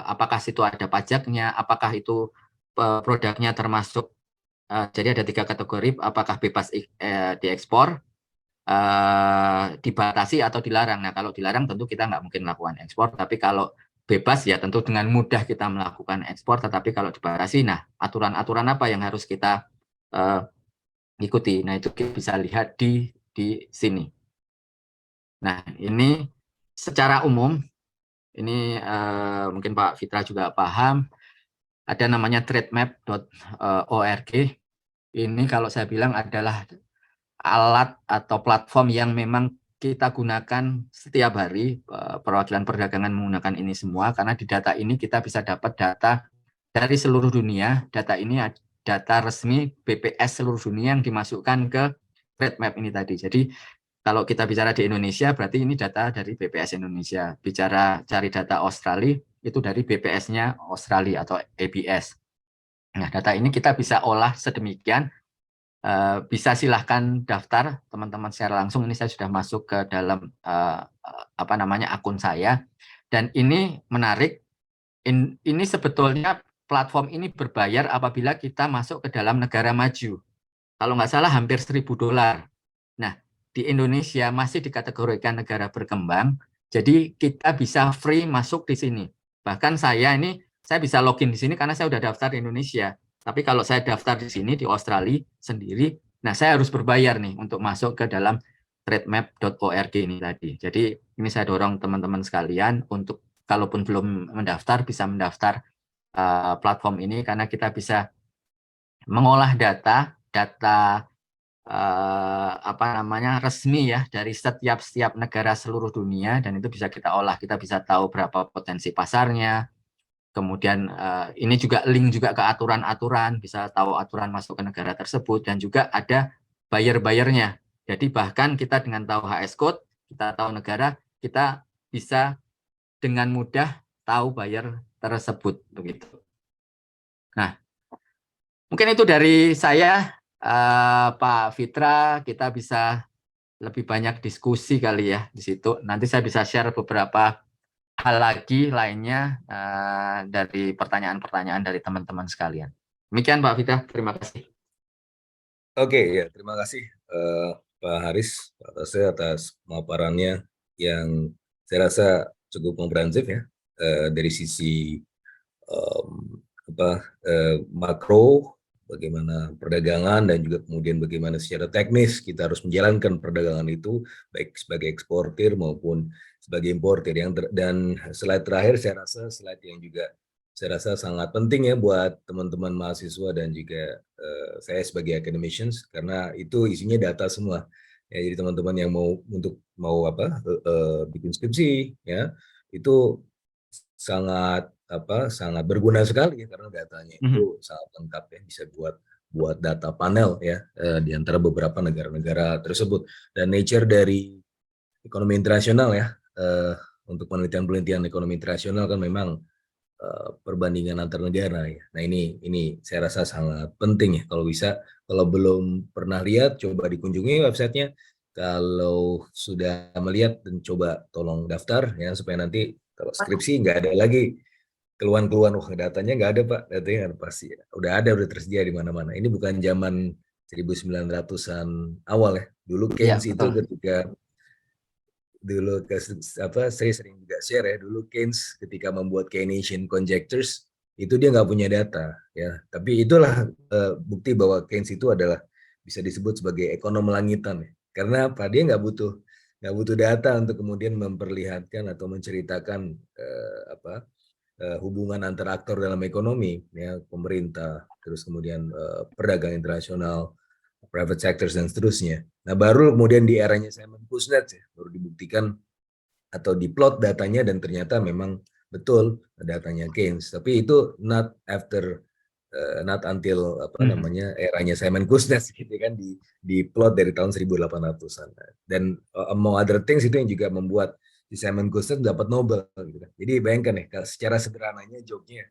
apakah situ ada pajaknya, apakah itu produknya termasuk, jadi ada 3 kategori, apakah bebas diekspor, dibatasi atau dilarang. Nah, kalau dilarang tentu kita nggak mungkin melakukan ekspor, tapi kalau bebas ya tentu dengan mudah kita melakukan ekspor, tetapi kalau dibatasi, nah aturan-aturan apa yang harus kita ikuti. Nah, itu kita bisa lihat di sini. Nah, ini secara umum, ini mungkin Pak Fitra juga paham, ada namanya trademap.org. Ini kalau saya bilang adalah alat atau platform yang memang kita gunakan setiap hari, perwakilan perdagangan menggunakan ini semua, karena di data ini kita bisa dapat data dari seluruh dunia. Data ini data resmi BPS seluruh dunia yang dimasukkan ke Trademap ini tadi. Jadi kalau kita bicara di Indonesia, berarti ini data dari BPS Indonesia. Bicara cari data Australia, itu dari BPS-nya Australia atau ABS. Nah, data ini kita bisa olah sedemikian. Bisa silahkan daftar teman-teman secara langsung. Ini saya sudah masuk ke dalam akun saya, dan ini menarik. Ini sebetulnya platform ini berbayar apabila kita masuk ke dalam negara maju. Kalau nggak salah hampir $1.000. Nah, di Indonesia masih dikategorikan negara berkembang, jadi kita bisa free masuk di sini. Bahkan saya bisa login di sini karena saya sudah daftar di Indonesia. Tapi kalau saya daftar di sini di Australia sendiri, nah saya harus berbayar nih untuk masuk ke dalam trademap.org ini tadi. Jadi ini saya dorong teman-teman sekalian untuk kalaupun belum mendaftar bisa mendaftar platform ini karena kita bisa mengolah data resmi ya dari setiap negara seluruh dunia, dan itu bisa kita olah, kita bisa tahu berapa potensi pasarnya. Kemudian ini juga link juga ke aturan-aturan, bisa tahu aturan masuk ke negara tersebut, dan juga ada buyer-buyernya. Jadi bahkan kita dengan tahu HS code, kita tahu negara, kita bisa dengan mudah tahu buyer tersebut begitu. Nah, mungkin itu dari saya, Pak Fitra. Kita bisa lebih banyak diskusi kali ya di situ. Nanti saya bisa share beberapa hal lagi lainnya dari pertanyaan-pertanyaan dari teman-teman sekalian. Demikian Pak Fitra, terima kasih. Oke, ya terima kasih Pak Haris atas pemaparannya yang saya rasa cukup komprehensif ya, dari sisi makro, bagaimana perdagangan, dan juga kemudian bagaimana secara teknis kita harus menjalankan perdagangan itu baik sebagai eksportir maupun sebagai importir. Dan slide terakhir saya rasa slide yang juga saya rasa sangat penting ya buat teman-teman mahasiswa dan juga saya sebagai academicians, karena itu isinya data semua. Ya, jadi teman-teman yang bikin skripsi ya, itu sangat berguna sekali ya, karena datanya itu sangat lengkap ya, bisa buat data panel ya, di antara beberapa negara-negara tersebut. Dan nature dari ekonomi internasional ya, untuk penelitian ekonomi internasional kan memang perbandingan antar negara ya. Nah, ini saya rasa sangat penting ya, kalau belum pernah lihat coba dikunjungi websitenya. Kalau sudah melihat, dan coba tolong daftar ya, supaya nanti kalau skripsi nggak ada lagi keluhan-keluhan, wah datanya nggak ada Pak, datanya kan pasti udah tersedia di mana-mana. Ini bukan zaman 1900-an awal ya. Dulu Keynes itu ketika saya sering juga share ya, dulu Keynes ketika membuat Keynesian Conjectures itu dia nggak punya data ya, tapi itulah bukti bahwa Keynes itu adalah bisa disebut sebagai ekonom langitan ya. Karena apa, dia nggak butuh data untuk kemudian memperlihatkan atau menceritakan hubungan antar aktor dalam ekonomi ya, pemerintah, terus kemudian perdagangan internasional, private sectors, dan seterusnya. Nah, baru kemudian di eranya Simon Kuznets ya, baru dibuktikan atau diplot datanya, dan ternyata memang betul datanya Keynes. Tapi itu not until eranya Simon Kuznets gitu kan, di plot dari tahun 1800-an. Dan among other things itu yang juga membuat si Simon Kuznets dapat Nobel gitu kan. Jadi bayangkan ya, secara sederhananya joke-nya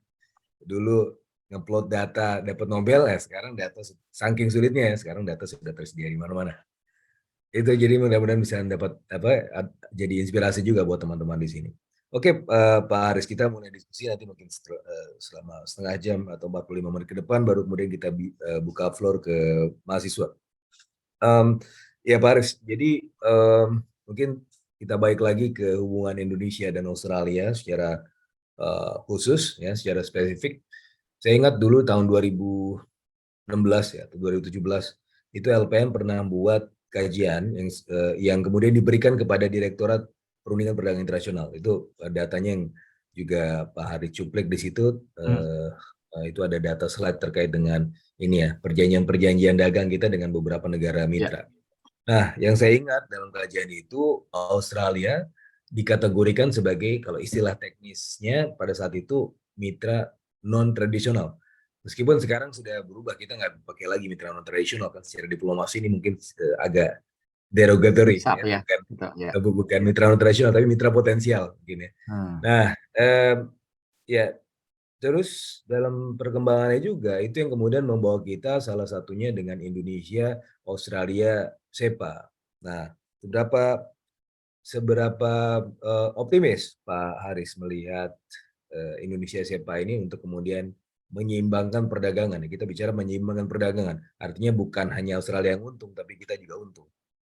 dulu ngeplot data dapat Nobel, ya sekarang data saking sulitnya ya, sekarang data sudah tersedia di mana-mana. Itu jadi mudah-mudahan bisa dapat jadi inspirasi juga buat teman-teman di sini. Oke, Pak Haris, kita mulai diskusi nanti mungkin selama setengah jam atau 45 menit ke depan, baru kemudian kita buka floor ke mahasiswa. Ya Pak Haris, jadi mungkin kita balik lagi ke hubungan Indonesia dan Australia secara khusus ya, secara spesifik. Saya ingat dulu tahun 2016 ya atau 2017 itu LPM pernah buat kajian yang kemudian diberikan kepada Direktorat Perundingan Perdagangan Internasional. Itu datanya yang juga Pak Hari cuplik di situ. Itu ada data slide terkait dengan ini ya, perjanjian dagang kita dengan beberapa negara mitra. Nah, yang saya ingat dalam kajian itu, Australia dikategorikan sebagai, kalau istilah teknisnya pada saat itu, mitra non-tradisional. Meskipun sekarang sudah berubah, kita nggak pakai lagi mitra non-tradisional kan, secara diplomasi ini mungkin agak derogatory ya, bukan mitra non-tradisional tapi mitra potensial mungkin ya. Nah, ya terus dalam perkembangannya juga itu yang kemudian membawa kita salah satunya dengan Indonesia, Australia, SEPA. Nah, seberapa optimis Pak Haris melihat Indonesia SEPA ini untuk kemudian menyeimbangkan perdagangan? Kita bicara menyeimbangkan perdagangan, artinya bukan hanya Australia yang untung, tapi kita juga untung.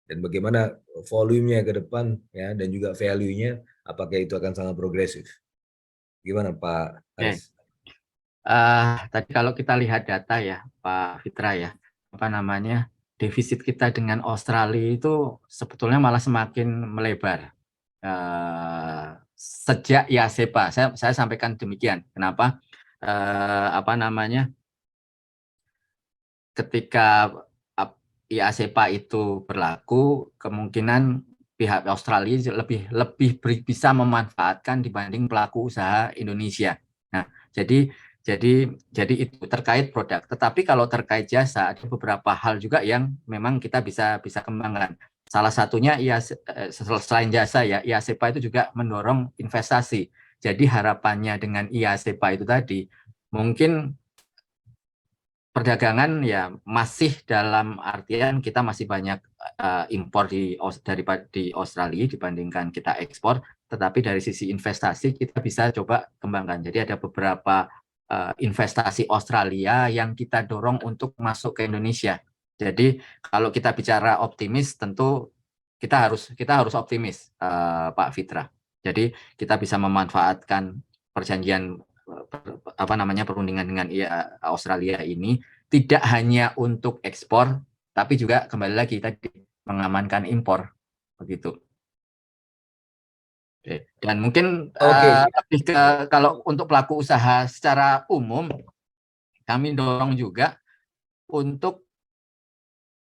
Dan bagaimana volumenya ke depan ya, dan juga value-nya, apakah itu akan sangat progresif? Gimana Pak Haris? Tadi kalau kita lihat data ya Pak Fitra ya, defisit kita dengan Australia itu sebetulnya malah semakin melebar. sejak IASEPA. Saya sampaikan demikian. Kenapa? Apa namanya? Ketika IASEPA itu berlaku, kemungkinan pihak Australia lebih lebih bisa memanfaatkan dibanding pelaku usaha Indonesia. Nah, jadi jadi itu terkait produk. Tetapi kalau terkait jasa, ada beberapa hal juga yang memang kita bisa kembangkan. Salah satunya selain jasa ya, IASEPA itu juga mendorong investasi. Jadi harapannya dengan IASEPA itu tadi, mungkin perdagangan ya masih dalam artian kita masih banyak impor di Australia dibandingkan kita ekspor, tetapi dari sisi investasi kita bisa coba kembangkan. Jadi ada beberapa investasi Australia yang kita dorong untuk masuk ke Indonesia. Jadi kalau kita bicara optimis, tentu kita harus optimis, Pak Fitra. Jadi kita bisa memanfaatkan perjanjian apa namanya perundingan dengan Australia ini tidak hanya untuk ekspor, tapi juga kembali lagi tadi mengamankan impor begitu. Oke. Dan mungkin Oke. lebih ke kalau untuk pelaku usaha secara umum, kami dorong juga untuk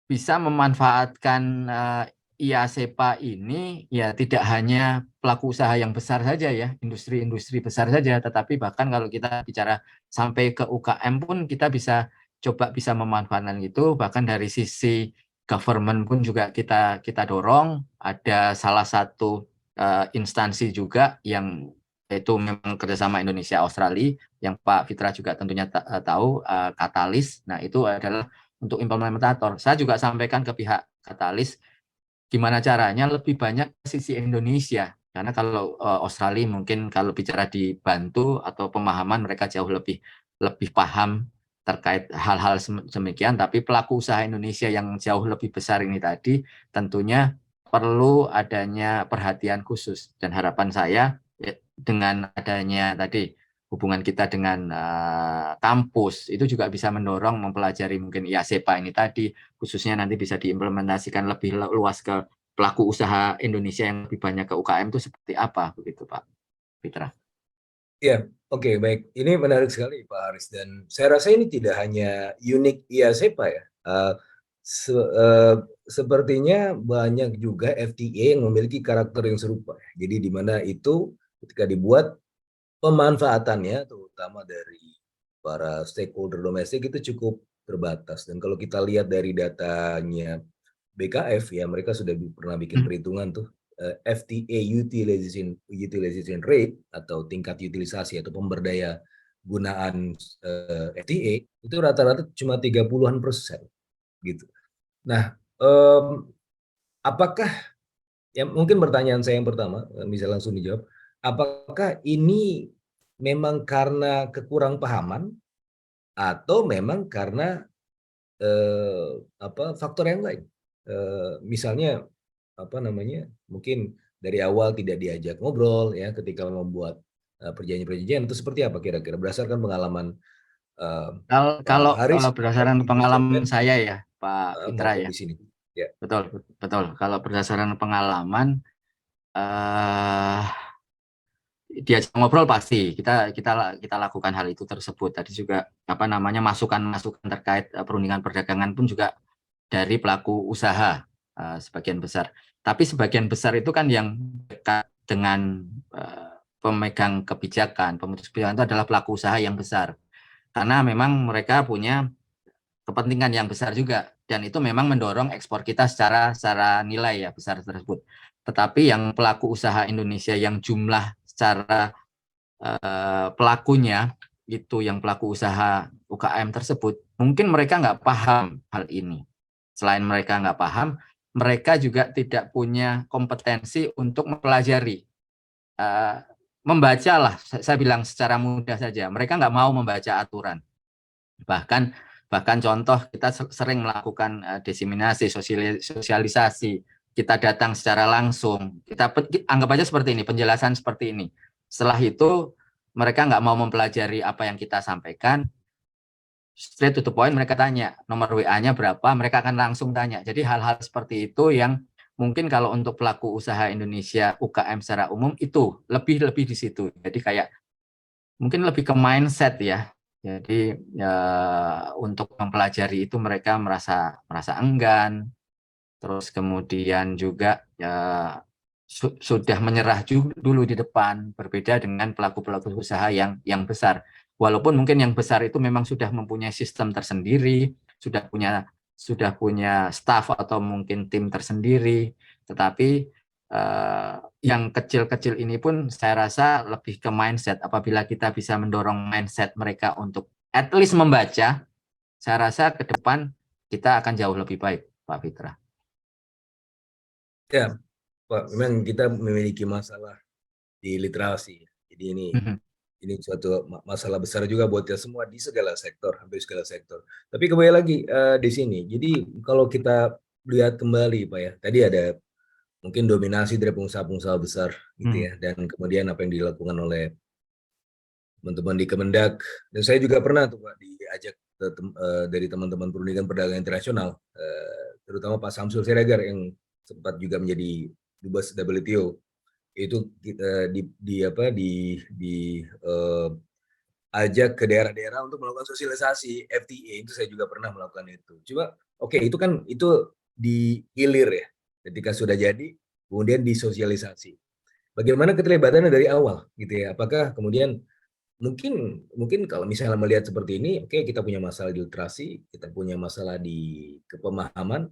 bisa memanfaatkan IASEPA ini ya tidak hanya pelaku usaha yang besar saja ya, industri-industri besar saja, tetapi bahkan kalau kita bicara sampai ke UKM pun kita bisa memanfaatkan itu, bahkan dari sisi government pun juga kita dorong. Ada salah satu instansi juga yang itu memang kerjasama Indonesia Australia yang Pak Fitra juga tentunya tahu, Katalis. Nah itu adalah untuk implementator. Saya juga sampaikan ke pihak Katalis gimana caranya lebih banyak sisi Indonesia. Karena kalau Australia mungkin kalau bicara dibantu atau pemahaman mereka jauh lebih paham terkait hal-hal demikian, tapi pelaku usaha Indonesia yang jauh lebih besar ini tadi tentunya perlu adanya perhatian khusus. Dan harapan saya ya, dengan adanya tadi hubungan kita dengan kampus itu juga bisa mendorong mempelajari mungkin IASEPA ini tadi, khususnya nanti bisa diimplementasikan lebih luas ke pelaku usaha Indonesia yang lebih banyak ke UKM itu seperti apa begitu Pak Fitra. Ya, oke, baik. Ini menarik sekali Pak Haris, dan saya rasa ini tidak hanya unik IASEPA ya. Sepertinya banyak juga FTA yang memiliki karakter yang serupa. Jadi di mana itu ketika dibuat pemanfaatannya terutama dari para stakeholder domestik itu cukup terbatas. Dan kalau kita lihat dari datanya BKF ya, mereka sudah pernah bikin perhitungan tuh, FTA utilization rate atau tingkat utilisasi atau pemberdaya gunaan FTA itu rata-rata cuma 30-an% gitu. Nah, apakah ya mungkin pertanyaan saya yang pertama bisa langsung dijawab, apakah ini memang karena kekurang pahaman atau memang karena faktor yang lain? Misalnya apa namanya, mungkin dari awal tidak diajak ngobrol ya ketika membuat perjanjian-perjanjian, itu seperti apa kira-kira berdasarkan pengalaman Pak Haris Kalau berdasarkan di pengalaman Japan saya ya Pak Fitra maupun ya, di sini? Ya. betul. Kalau berdasarkan pengalaman eh diajak ngobrol pasti kita lakukan hal itu tersebut. Tadi juga apa namanya masukan-masukan terkait perundingan perdagangan pun juga dari pelaku usaha sebagian besar. Tapi sebagian besar itu kan yang dekat dengan pemegang kebijakan, pemutus kebijakan itu adalah pelaku usaha yang besar. Karena memang mereka punya kepentingan yang besar juga dan itu memang mendorong ekspor kita secara nilai ya besar tersebut. Tetapi yang pelaku usaha Indonesia yang jumlah secara pelakunya itu yang pelaku usaha UKM tersebut mungkin mereka nggak paham hal ini. Selain mereka nggak paham, mereka juga tidak punya kompetensi untuk mempelajari. Membaca lah, saya bilang secara mudah saja. Mereka nggak mau membaca aturan. Bahkan contoh kita sering melakukan diseminasi, sosialisasi. Kita datang secara langsung. Kita anggap aja seperti ini, penjelasan seperti ini. Setelah itu mereka nggak mau mempelajari apa yang kita sampaikan. Straight to the point mereka tanya nomor WA-nya berapa, mereka akan langsung tanya. Jadi hal-hal seperti itu yang mungkin kalau untuk pelaku usaha Indonesia UKM secara umum itu lebih di situ. Jadi kayak mungkin lebih ke mindset ya. Jadi untuk mempelajari itu mereka merasa enggan, terus kemudian juga sudah menyerah dulu di depan, berbeda dengan pelaku-pelaku usaha yang besar. Walaupun mungkin yang besar itu memang sudah mempunyai sistem tersendiri, sudah punya staff atau mungkin tim tersendiri, tetapi yang kecil-kecil ini pun saya rasa lebih ke mindset. Apabila kita bisa mendorong mindset mereka untuk at least membaca, saya rasa ke depan kita akan jauh lebih baik, Pak Fitra. Ya, Pak, memang kita memiliki masalah di literasi. Jadi ini suatu masalah besar juga buat kita semua di segala sektor, hampir segala sektor. Tapi kembali lagi di sini. Jadi kalau kita lihat kembali, Pak ya, tadi ada mungkin dominasi dari pengusaha-pengusaha besar gitu ya, dan kemudian apa yang dilakukan oleh teman-teman di Kemendak, dan saya juga pernah tuh Pak diajak dari teman-teman perundingan perdagangan internasional, terutama Pak Samsul Siregar yang sempat juga menjadi dubes WTO, itu kita ajak ke daerah-daerah untuk melakukan sosialisasi FTA. Itu saya juga pernah melakukan itu. Coba, oke, itu kan itu di hilir ya, ketika sudah jadi kemudian disosialisasi. Bagaimana keterlibatannya dari awal gitu ya? Apakah kemudian mungkin kalau misalnya melihat seperti ini, oke, kita punya masalah di literasi, kita punya masalah di kepemahaman.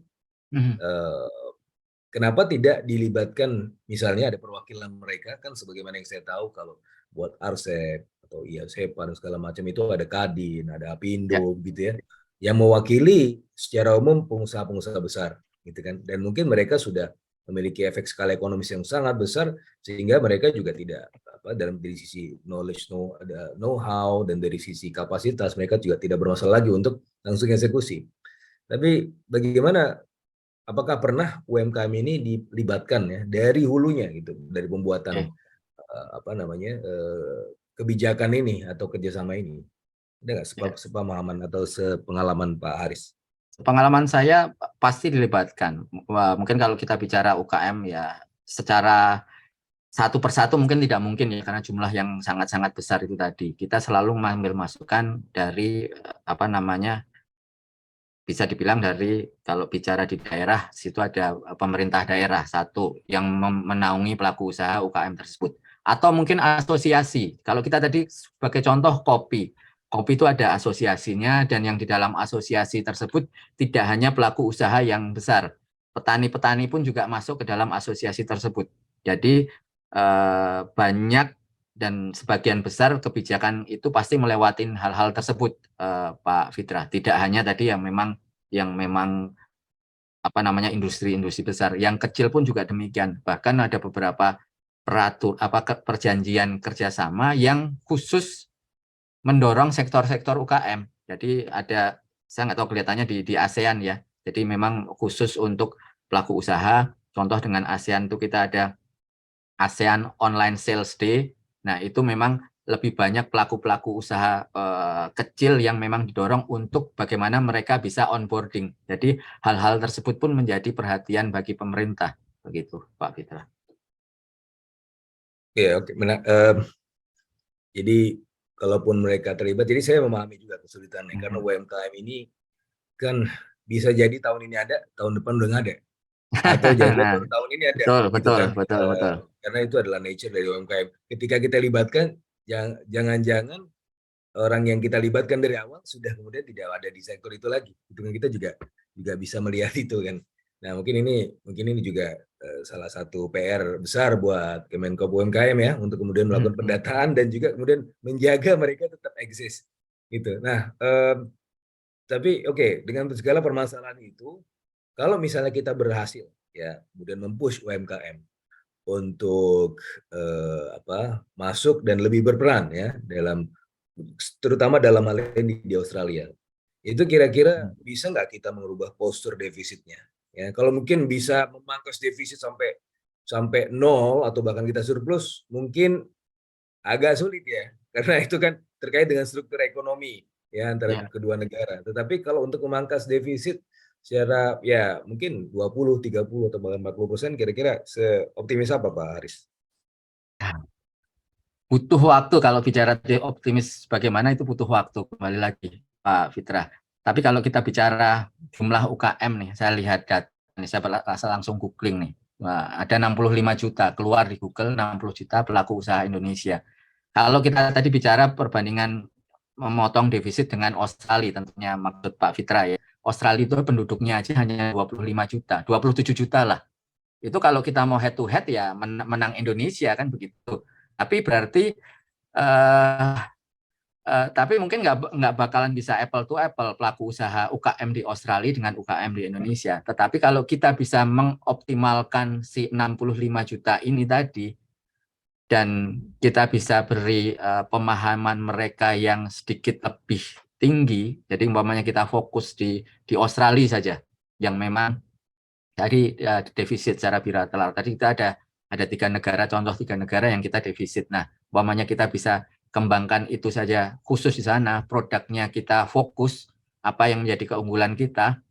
Kenapa tidak dilibatkan, misalnya ada perwakilan mereka kan, sebagaimana yang saya tahu kalau buat Arsep atau IASEPA dan segala macam itu ada Kadin, ada Ya. Apindo gitu ya, yang mewakili secara umum pengusaha-pengusaha besar gitu kan, dan mungkin mereka sudah memiliki efek skala ekonomis yang sangat besar sehingga mereka juga tidak dari sisi knowledge, ada know-how, dan dari sisi kapasitas mereka juga tidak bermasalah lagi untuk langsung eksekusi. Tapi bagaimana, apakah pernah UMKM ini dilibatkan ya dari hulunya gitu, dari pembuatan kebijakan ini atau kerjasama ini? Ada nggak sepemahaman atau sepengalaman Pak Haris? Pengalaman saya pasti dilibatkan. Wah, mungkin kalau kita bicara UKM ya secara satu persatu mungkin tidak mungkin ya, karena jumlah yang sangat-sangat besar itu tadi. Kita selalu mengambil masukan dari bisa dibilang dari, kalau bicara di daerah, situ ada pemerintah daerah satu yang menaungi pelaku usaha UKM tersebut. Atau mungkin asosiasi. Kalau kita tadi sebagai contoh kopi itu ada asosiasinya, dan yang di dalam asosiasi tersebut tidak hanya pelaku usaha yang besar. Petani-petani pun juga masuk ke dalam asosiasi tersebut. Jadi banyak dan sebagian besar kebijakan itu pasti melewatin hal-hal tersebut, Pak Fitra. Tidak hanya tadi yang memang industri-industri besar, yang kecil pun juga demikian. Bahkan ada beberapa perjanjian kerjasama yang khusus mendorong sektor-sektor UKM. Jadi saya nggak tahu kelihatannya di ASEAN ya. Jadi memang khusus untuk pelaku usaha. Contoh dengan ASEAN itu kita ada ASEAN Online Sales Day. Nah, itu memang lebih banyak pelaku-pelaku usaha kecil yang memang didorong untuk bagaimana mereka bisa onboarding. Jadi hal-hal tersebut pun menjadi perhatian bagi pemerintah. Begitu, Pak Fitra. Oke. Jadi kalaupun mereka terlibat, jadi saya memahami juga kesulitannya, karena UMKM ini kan bisa jadi tahun ini ada, tahun depan udah nggak ada, atau jangan-jangan Nah, baru tahun ini ada, betul, gitu betul, kan? betul, betul. Karena itu adalah nature dari UMKM. Ketika kita libatkan, jangan-jangan orang yang kita libatkan dari awal sudah kemudian tidak ada di sektor itu lagi. Itu kan kita juga bisa melihat itu kan. Nah, mungkin ini juga salah satu PR besar buat Kemenko UMKM ya, untuk kemudian melakukan pendataan dan juga kemudian menjaga mereka tetap eksis gitu. Nah, tapi oke, dengan segala permasalahan itu, kalau misalnya kita berhasil ya kemudian mempush UMKM untuk masuk dan lebih berperan ya dalam, terutama dalam hal ini di Australia, itu kira-kira bisa nggak kita mengubah postur defisitnya? Ya, kalau mungkin bisa memangkas defisit sampai nol atau bahkan kita surplus, mungkin agak sulit ya, karena itu kan terkait dengan struktur ekonomi ya antara kedua negara. Tetapi kalau untuk memangkas defisit secara ya mungkin 20, 30 atau bahkan 40%, kira-kira seoptimis apa Pak Haris? Butuh waktu kalau bicara optimis bagaimana itu butuh waktu, kembali lagi Pak Fitra. Tapi kalau kita bicara jumlah UKM nih, saya lihat data ini, saya langsung googling nih. Wah, ada 65 juta keluar di Google, 60 juta pelaku usaha Indonesia. Kalau kita tadi bicara perbandingan memotong defisit dengan Australia, tentunya maksud Pak Fitra ya. Australia itu penduduknya aja hanya 25 juta, 27 juta lah. Itu kalau kita mau head to head ya menang Indonesia kan begitu. Tapi berarti uh, tapi mungkin nggak bakalan bisa apple to apple pelaku usaha UKM di Australia dengan UKM di Indonesia. Tetapi kalau kita bisa mengoptimalkan si 65 juta ini tadi, dan kita bisa beri pemahaman mereka yang sedikit lebih tinggi, jadi umpamanya kita fokus di Australia saja, yang memang dari defisit secara bilateral. Tadi kita ada 3 negara, contoh 3 negara yang kita defisit. Nah, umpamanya kita bisa kembangkan itu saja khusus di sana, produknya kita fokus, apa yang menjadi keunggulan kita,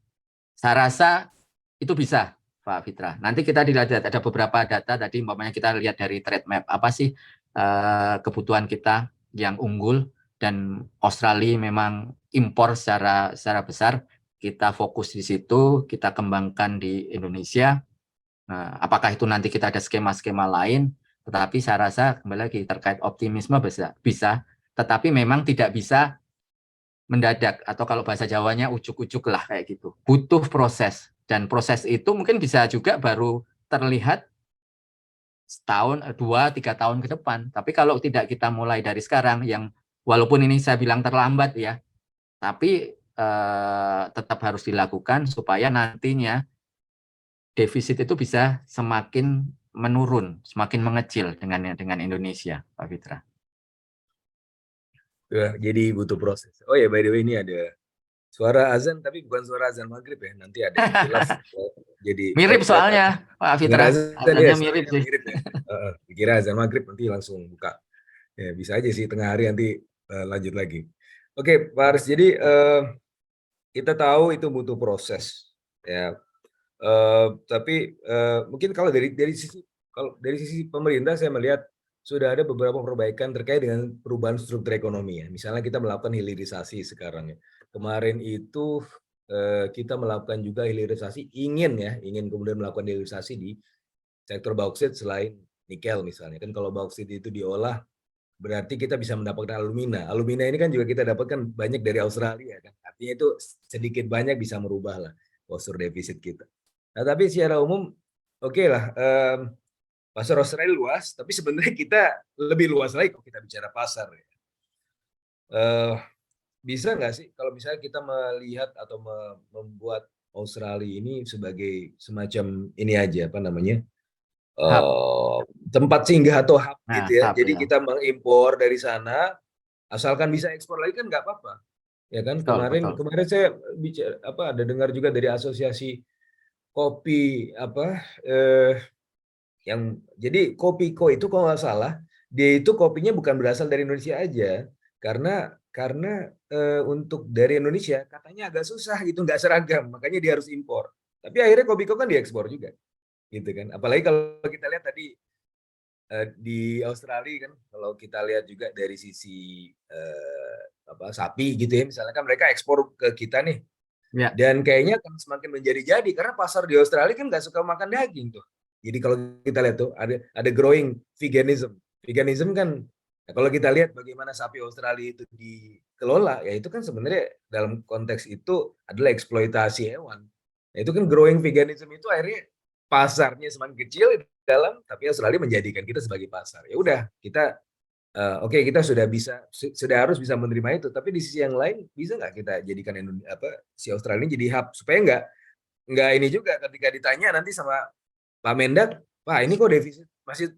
saya rasa itu bisa, Pak Fitra. Nanti kita dilihat ada beberapa data tadi, umpamanya kita lihat dari trade map, apa sih kebutuhan kita yang unggul, dan Australia memang impor secara besar, kita fokus di situ, kita kembangkan di Indonesia. Nah, apakah itu nanti kita ada skema-skema lain, tetapi saya rasa kembali lagi terkait optimisme bisa, tetapi memang tidak bisa mendadak, atau kalau bahasa Jawanya ujuk-ujuk lah kayak gitu. Butuh proses, dan proses itu mungkin bisa juga baru terlihat setahun, 2-3 tahun ke depan. Tapi kalau tidak kita mulai dari sekarang, yang walaupun ini saya bilang terlambat ya, tapi tetap harus dilakukan supaya nantinya defisit itu bisa semakin menurun, semakin mengecil dengan Indonesia, Pak Fitra. Jadi butuh proses. Oh ya, by the way, ini ada suara azan, tapi bukan suara azan maghrib ya. Nanti ada yang jelas. Jadi mirip soalnya, Pak Fitra. Azannya Mirip sih. mirip ya. Dikira azan maghrib, nanti langsung buka. Ya, bisa aja sih tengah hari nanti lanjut lagi. Oke, Pak Haris. Jadi kita tahu itu butuh proses, ya. Tapi mungkin kalau dari sisi pemerintah, saya melihat sudah ada beberapa perbaikan terkait dengan perubahan struktur ekonomi ya. Misalnya kita melakukan hilirisasi sekarang ya. Kemarin itu kita melakukan juga hilirisasi, ingin kemudian melakukan hilirisasi di sektor bauksit selain nikel misalnya. Kan kalau bauksit itu diolah, berarti kita bisa mendapatkan alumina. Alumina ini kan juga kita dapatkan banyak dari Australia kan. Artinya itu sedikit banyak bisa merubah lah postur defisit kita. Nah, tapi secara umum oke lah, pasar Australia luas, tapi sebenarnya kita lebih luas lagi kalau kita bicara pasar. Bisa nggak sih kalau misalnya kita melihat atau membuat Australia ini sebagai semacam ini aja, apa namanya, tempat singgah atau hub gitu ya. Jadi kita mengimpor dari sana, asalkan bisa ekspor lagi kan nggak apa-apa. Ya kan, kemarin saya bicara ada dengar juga dari asosiasi kopi yang jadi Kopiko itu kalau nggak salah dia itu kopinya bukan berasal dari Indonesia aja, karena untuk dari Indonesia katanya agak susah gitu, nggak seragam, makanya dia harus impor. Tapi akhirnya Kopiko kan diekspor juga, gitu kan. Apalagi kalau kita lihat tadi di Australia kan, kalau kita lihat juga dari sisi sapi gitu ya, misalnya kan mereka ekspor ke kita nih. Ya. Dan kayaknya akan semakin menjadi-jadi karena pasar di Australia kan nggak suka makan daging tuh. Jadi kalau kita lihat tuh ada growing veganism. Veganism kan kalau kita lihat bagaimana sapi Australia itu dikelola, ya itu kan sebenarnya dalam konteks itu adalah eksploitasi hewan. Nah, itu kan growing veganism itu akhirnya pasarnya semakin kecil di dalam, tapi Australia menjadikan kita sebagai pasar. Ya udah, kita oke, kita sudah harus bisa menerima itu, tapi di sisi yang lain bisa nggak kita jadikan si Australia ini jadi hub supaya nggak ini juga ketika ditanya nanti sama Pak Mendak, Pak ini kok defisit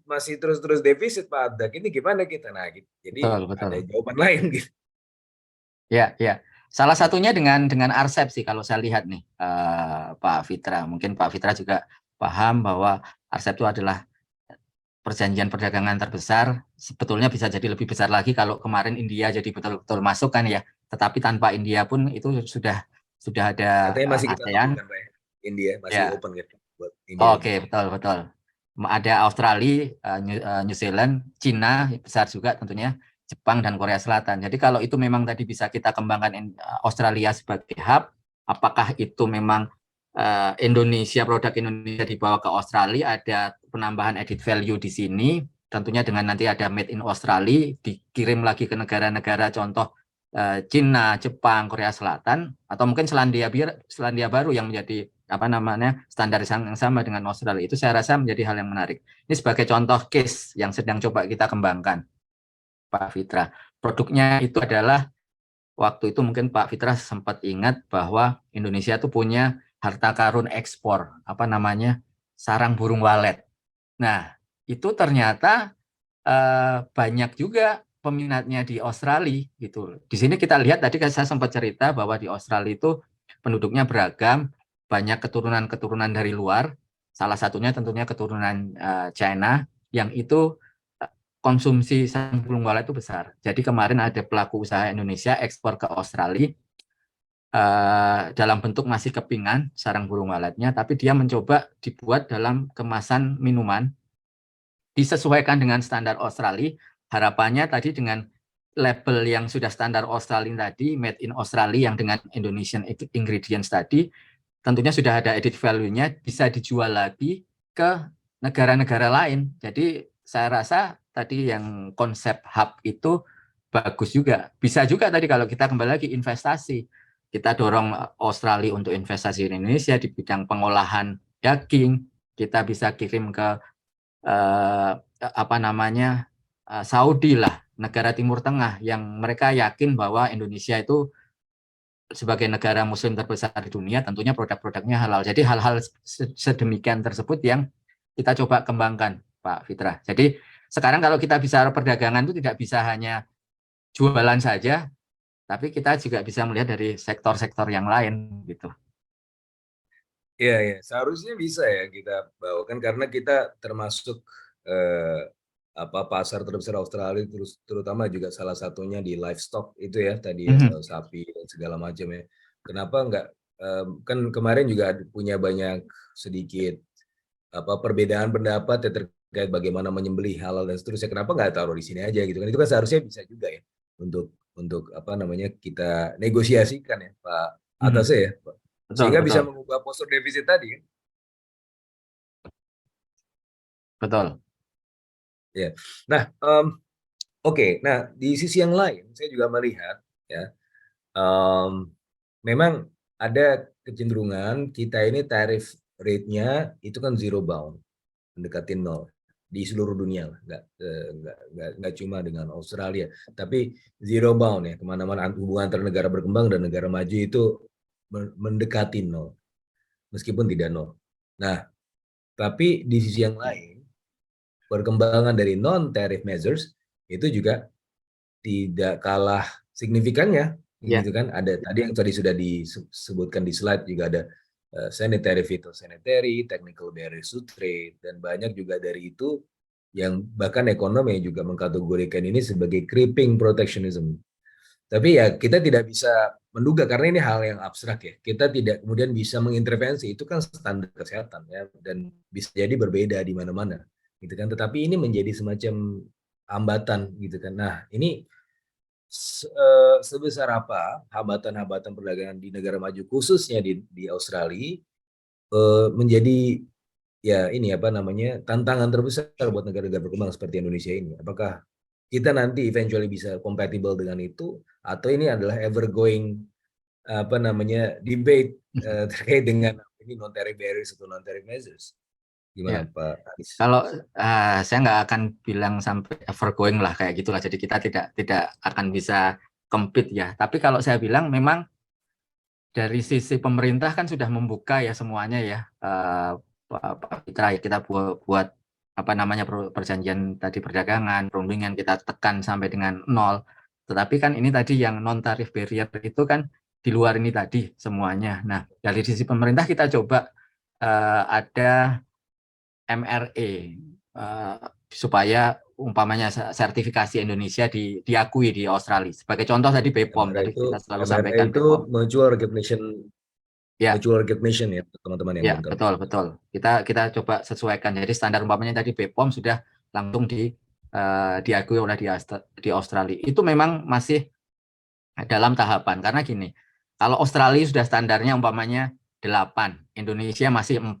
masih terus defisit Pak Abdak, ini gimana kita? Nah, gitu. Jadi betul. Ada jawaban lain gitu. Ya. Salah satunya dengan RCEP sih kalau saya lihat nih, Pak Fitra. Mungkin Pak Fitra juga paham bahwa RCEP itu adalah perjanjian perdagangan terbesar, sebetulnya bisa jadi lebih besar lagi kalau kemarin India jadi betul-betul masuk kan ya, tetapi tanpa India pun itu sudah sudah ada Katanya masih kita tunggu ASEAN, kan, Pak, ya? India masih ya. open kan buat India Oh, ini. oke, betul betul. Ada Australia, New Zealand, Cina besar juga tentunya, Jepang dan Korea Selatan. Jadi kalau itu memang tadi bisa kita kembangkan Australia sebagai hub, apakah itu memang Indonesia, produk Indonesia dibawa ke Australia, ada penambahan added value di sini, tentunya dengan nanti ada made in Australia, dikirim lagi ke negara-negara contoh Cina, Jepang, Korea Selatan, atau mungkin Selandia Baru yang menjadi apa namanya standar yang sama dengan Australia, itu saya rasa menjadi hal yang menarik. Ini sebagai contoh case yang sedang coba kita kembangkan, Pak Fitra. Produknya itu adalah waktu itu mungkin Pak Fitra sempat ingat bahwa Indonesia itu punya harta karun ekspor, apa namanya, sarang burung walet. Nah, itu ternyata banyak juga peminatnya di Australia gitu. Di sini kita lihat tadi kan saya sempat cerita bahwa di Australia itu penduduknya beragam, banyak keturunan-keturunan dari luar. Salah satunya tentunya keturunan China yang itu konsumsi sarang burung walet itu besar. Jadi kemarin ada pelaku usaha Indonesia ekspor ke Australia dalam bentuk nasi kepingan sarang burung waletnya, tapi dia mencoba dibuat dalam kemasan minuman disesuaikan dengan standar Australia. Harapannya tadi dengan label yang sudah standar Australia tadi, made in Australia yang dengan Indonesian ingredients tadi, tentunya sudah ada added value-nya, bisa dijual lagi ke negara-negara lain. Jadi saya rasa tadi yang konsep hub itu bagus juga. Bisa juga tadi kalau kita kembali lagi investasi. Kita dorong Australia untuk investasi di Indonesia di bidang pengolahan daging. Kita bisa kirim ke apa namanya Saudi lah, negara Timur Tengah yang mereka yakin bahwa Indonesia itu sebagai negara Muslim terbesar di dunia, tentunya produk-produknya halal. Jadi hal-hal sedemikian tersebut yang kita coba kembangkan, Pak Fitra. Jadi sekarang kalau kita bicara perdagangan itu tidak bisa hanya jualan saja, tapi kita juga bisa melihat dari sektor-sektor yang lain gitu. Iya, ya, seharusnya bisa ya kita bawakan karena kita termasuk eh, pasar terbesar Australia, terutama juga salah satunya di livestock itu ya tadi ya, sapi dan segala macam ya. Kenapa enggak, kan kemarin juga punya banyak sedikit perbedaan pendapat ya terkait bagaimana menyembelih halal dan seterusnya. Kenapa nggak taruh di sini aja gitu kan? Itu kan seharusnya bisa juga ya untuk apa namanya kita negosiasikan ya Pak atasnya ya, Pak. Betul, Sehingga bisa betul, mengubah postur defisit tadi kan. betul. Ya. Nah, oke. Nah, di sisi yang lain saya juga melihat ya, em, memang ada kecenderungan kita ini tarif rate-nya itu kan zero bound, mendekati nol di seluruh dunia lah, nggak cuma dengan Australia, tapi zero bound ya, kemana-mana hubungan antar negara berkembang dan negara maju itu mendekati nol, meskipun tidak nol. Nah, tapi di sisi yang lain, perkembangan dari non-tariff measures itu juga tidak kalah signifikannya, Ya, gitu kan? Ada tadi yang tadi sudah disebutkan di slide juga ada sanitary phytosanitary, technical barriers to trade, dan banyak juga dari itu yang bahkan ekonomi juga mengkategorikan ini sebagai creeping protectionism. Tapi ya kita tidak bisa menduga karena ini hal yang abstrak ya. Kita tidak kemudian bisa mengintervensi, itu kan standar kesehatan ya, dan bisa jadi berbeda di mana-mana gitu kan. Tetapi ini menjadi semacam hambatan gitu kan. Nah, ini sebesar apa hambatan-hambatan perdagangan di negara maju khususnya di Australia menjadi ya ini apa namanya tantangan terbesar buat negara-negara berkembang seperti Indonesia ini. Apakah kita nanti eventually bisa compatible dengan itu atau ini adalah ever going apa namanya debate terkait dengan ini non tariff barriers atau non tariff measures. Gimana ya. Pak Aris? Kalau saya nggak akan bilang sampai evergoing lah kayak gitulah. Jadi kita tidak akan bisa compete ya. Tapi kalau saya bilang memang dari sisi pemerintah kan sudah membuka ya semuanya ya, Pak Fitra, ya kita buat apa namanya perjanjian tadi perdagangan, perundingan kita tekan sampai dengan nol. Tetapi kan ini tadi yang non tarif barrier itu kan di luar ini tadi semuanya. Nah dari sisi pemerintah kita coba ada MRE, supaya umpamanya sertifikasi Indonesia diakui di Australia. Sebagai contoh tadi BPOM, tadi kita selalu MRA sampaikan itu BPOM. Ya, mutual recognition ya teman-teman yang ya belum tahu. betul betul. Kita coba sesuaikan. Jadi standar umpamanya tadi BPOM sudah langsung diakui oleh di Australia. Itu memang masih dalam tahapan karena gini, kalau Australia sudah standarnya umpamanya 8, Indonesia masih 4.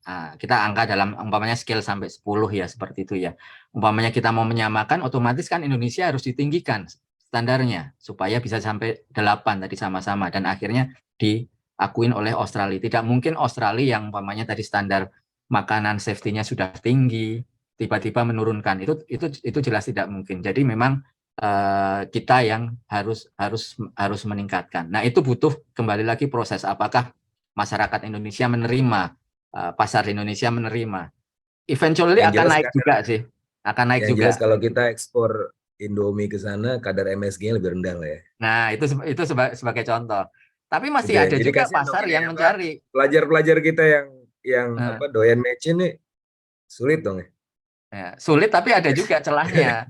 Nah, kita angka dalam umpamanya scale sampai 10 ya seperti itu ya. Umpamanya kita mau menyamakan, otomatis kan Indonesia harus ditinggikan standarnya supaya bisa sampai 8 tadi sama-sama dan akhirnya diakuin oleh Australia. Tidak mungkin Australia yang umpamanya tadi standar makanan safety-nya sudah tinggi tiba-tiba menurunkan. Itu jelas tidak mungkin. Jadi memang kita yang harus meningkatkan. Nah, itu butuh kembali lagi proses apakah masyarakat Indonesia menerima, pasar Indonesia menerima. Eventually Yang akan jelas naik juga sih. Akan naik yang jelas juga. kalau kita ekspor Indomie ke sana kadar MSG-nya lebih rendah lah ya. Nah, itu sebagai contoh. Tapi Itu masih ya. ada Jadi juga kasihan dong pasar ini yang apa mencari. pelajar-pelajar kita yang Eh, apa doyan match ini sulit dong ya. ya, sulit tapi ada juga celahnya.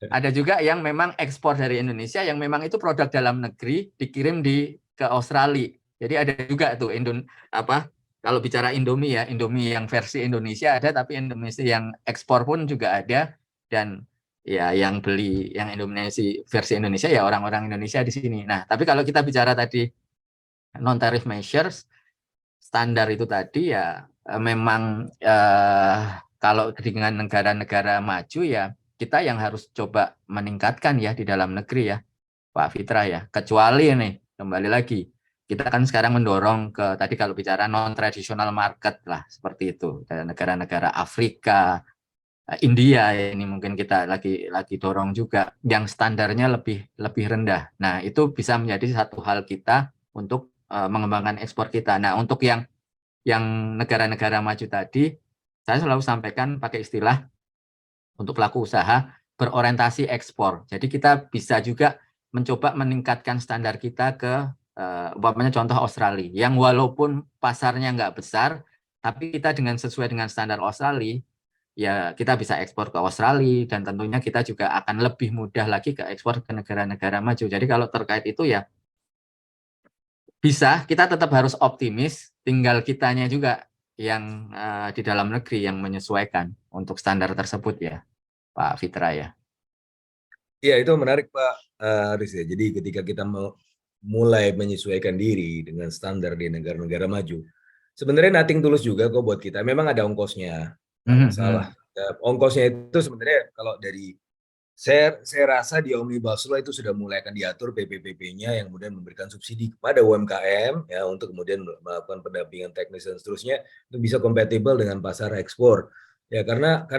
Ada juga yang memang ekspor dari Indonesia yang memang itu produk dalam negeri dikirim ke Australia. Jadi ada juga tuh kalau bicara Indomie ya, Indomie yang versi Indonesia ada tapi Indonesia yang ekspor pun juga ada dan ya yang beli yang Indonesia versi Indonesia ya orang-orang Indonesia di sini. Nah, tapi kalau kita bicara tadi non tariff measures standar itu tadi ya memang kalau dengan negara-negara maju ya kita yang harus coba meningkatkan ya di dalam negeri ya Pak Fitra ya. Kecuali nih kembali lagi kita kan sekarang mendorong ke tadi kalau bicara non traditional market lah seperti itu negara-negara Afrika, India ini mungkin kita lagi dorong juga yang standarnya lebih lebih rendah. Nah, itu bisa menjadi satu hal kita untuk mengembangkan ekspor kita. Nah, untuk yang negara-negara maju tadi, saya selalu sampaikan pakai istilah untuk pelaku usaha berorientasi ekspor. Jadi kita bisa juga mencoba meningkatkan standar kita ke umpamanya contoh Australia, yang walaupun pasarnya nggak besar, tapi kita sesuai dengan standar Australia, ya kita bisa ekspor ke Australia dan tentunya kita juga akan lebih mudah lagi ke ekspor ke negara-negara maju. Jadi kalau terkait itu ya bisa, kita tetap harus optimis, tinggal kitanya juga yang di dalam negeri yang menyesuaikan untuk standar tersebut ya, Pak Fitra ya. Iya itu menarik Pak Aris ya. Jadi ketika kita mau mulai menyesuaikan diri dengan standar di negara-negara maju, sebenarnya nothing tulus juga kok buat kita. Memang ada ongkosnya, nggak masalah. Ongkosnya itu sebenarnya kalau dari saya rasa di Omnibus Law itu sudah mulai akan diatur PPPP-nya yang kemudian memberikan subsidi kepada UMKM ya untuk kemudian melakukan pendampingan teknis dan seterusnya itu bisa kompatibel dengan pasar ekspor. Ya karena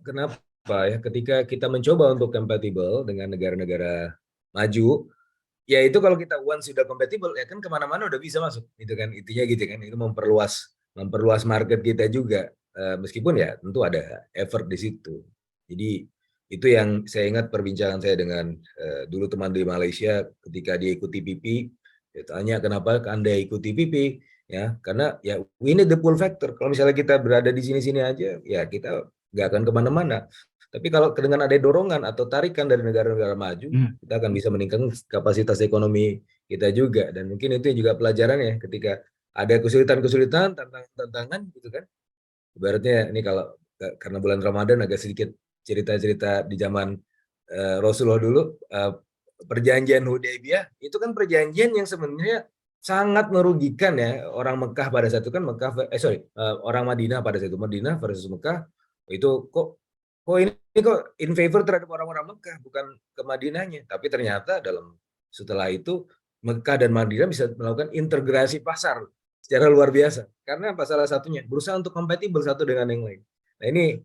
kenapa ya ketika kita mencoba untuk kompatibel dengan negara-negara maju, ya itu kalau kita once sudah kompatibel ya kan kemana-mana udah bisa masuk itu kan intinya gitu kan itu memperluas market kita juga. Meskipun ya tentu ada effort di situ. Jadi itu yang saya ingat perbincangan saya dengan dulu teman di Malaysia ketika dia ikut TPP, dia tanya kenapa Anda ikut TPP, ya karena ya we need the pull factor. Kalau misalnya kita berada di sini-sini aja, ya kita nggak akan kemana-mana. Tapi kalau dengan ada dorongan atau tarikan dari negara-negara maju, kita akan bisa meningkatkan kapasitas ekonomi kita juga. Dan mungkin itu juga pelajaran ya ketika ada kesulitan-kesulitan, tantangan-tantangan gitu kan. Ibaratnya ini kalau karena bulan Ramadan agak sedikit cerita-cerita di zaman Rasulullah dulu, perjanjian Hudaybiyah itu kan perjanjian yang sebenarnya sangat merugikan ya orang Mekah pada saat itu kan orang Madinah pada saat itu Madinah versus Mekah itu kok ini kok in favor terhadap orang-orang Mekah bukan ke Madinahnya tapi ternyata setelah itu Mekah dan Madinah bisa melakukan integrasi pasar secara luar biasa. Karena apa salah satunya? Berusaha untuk kompatibel satu dengan yang lain. Nah ini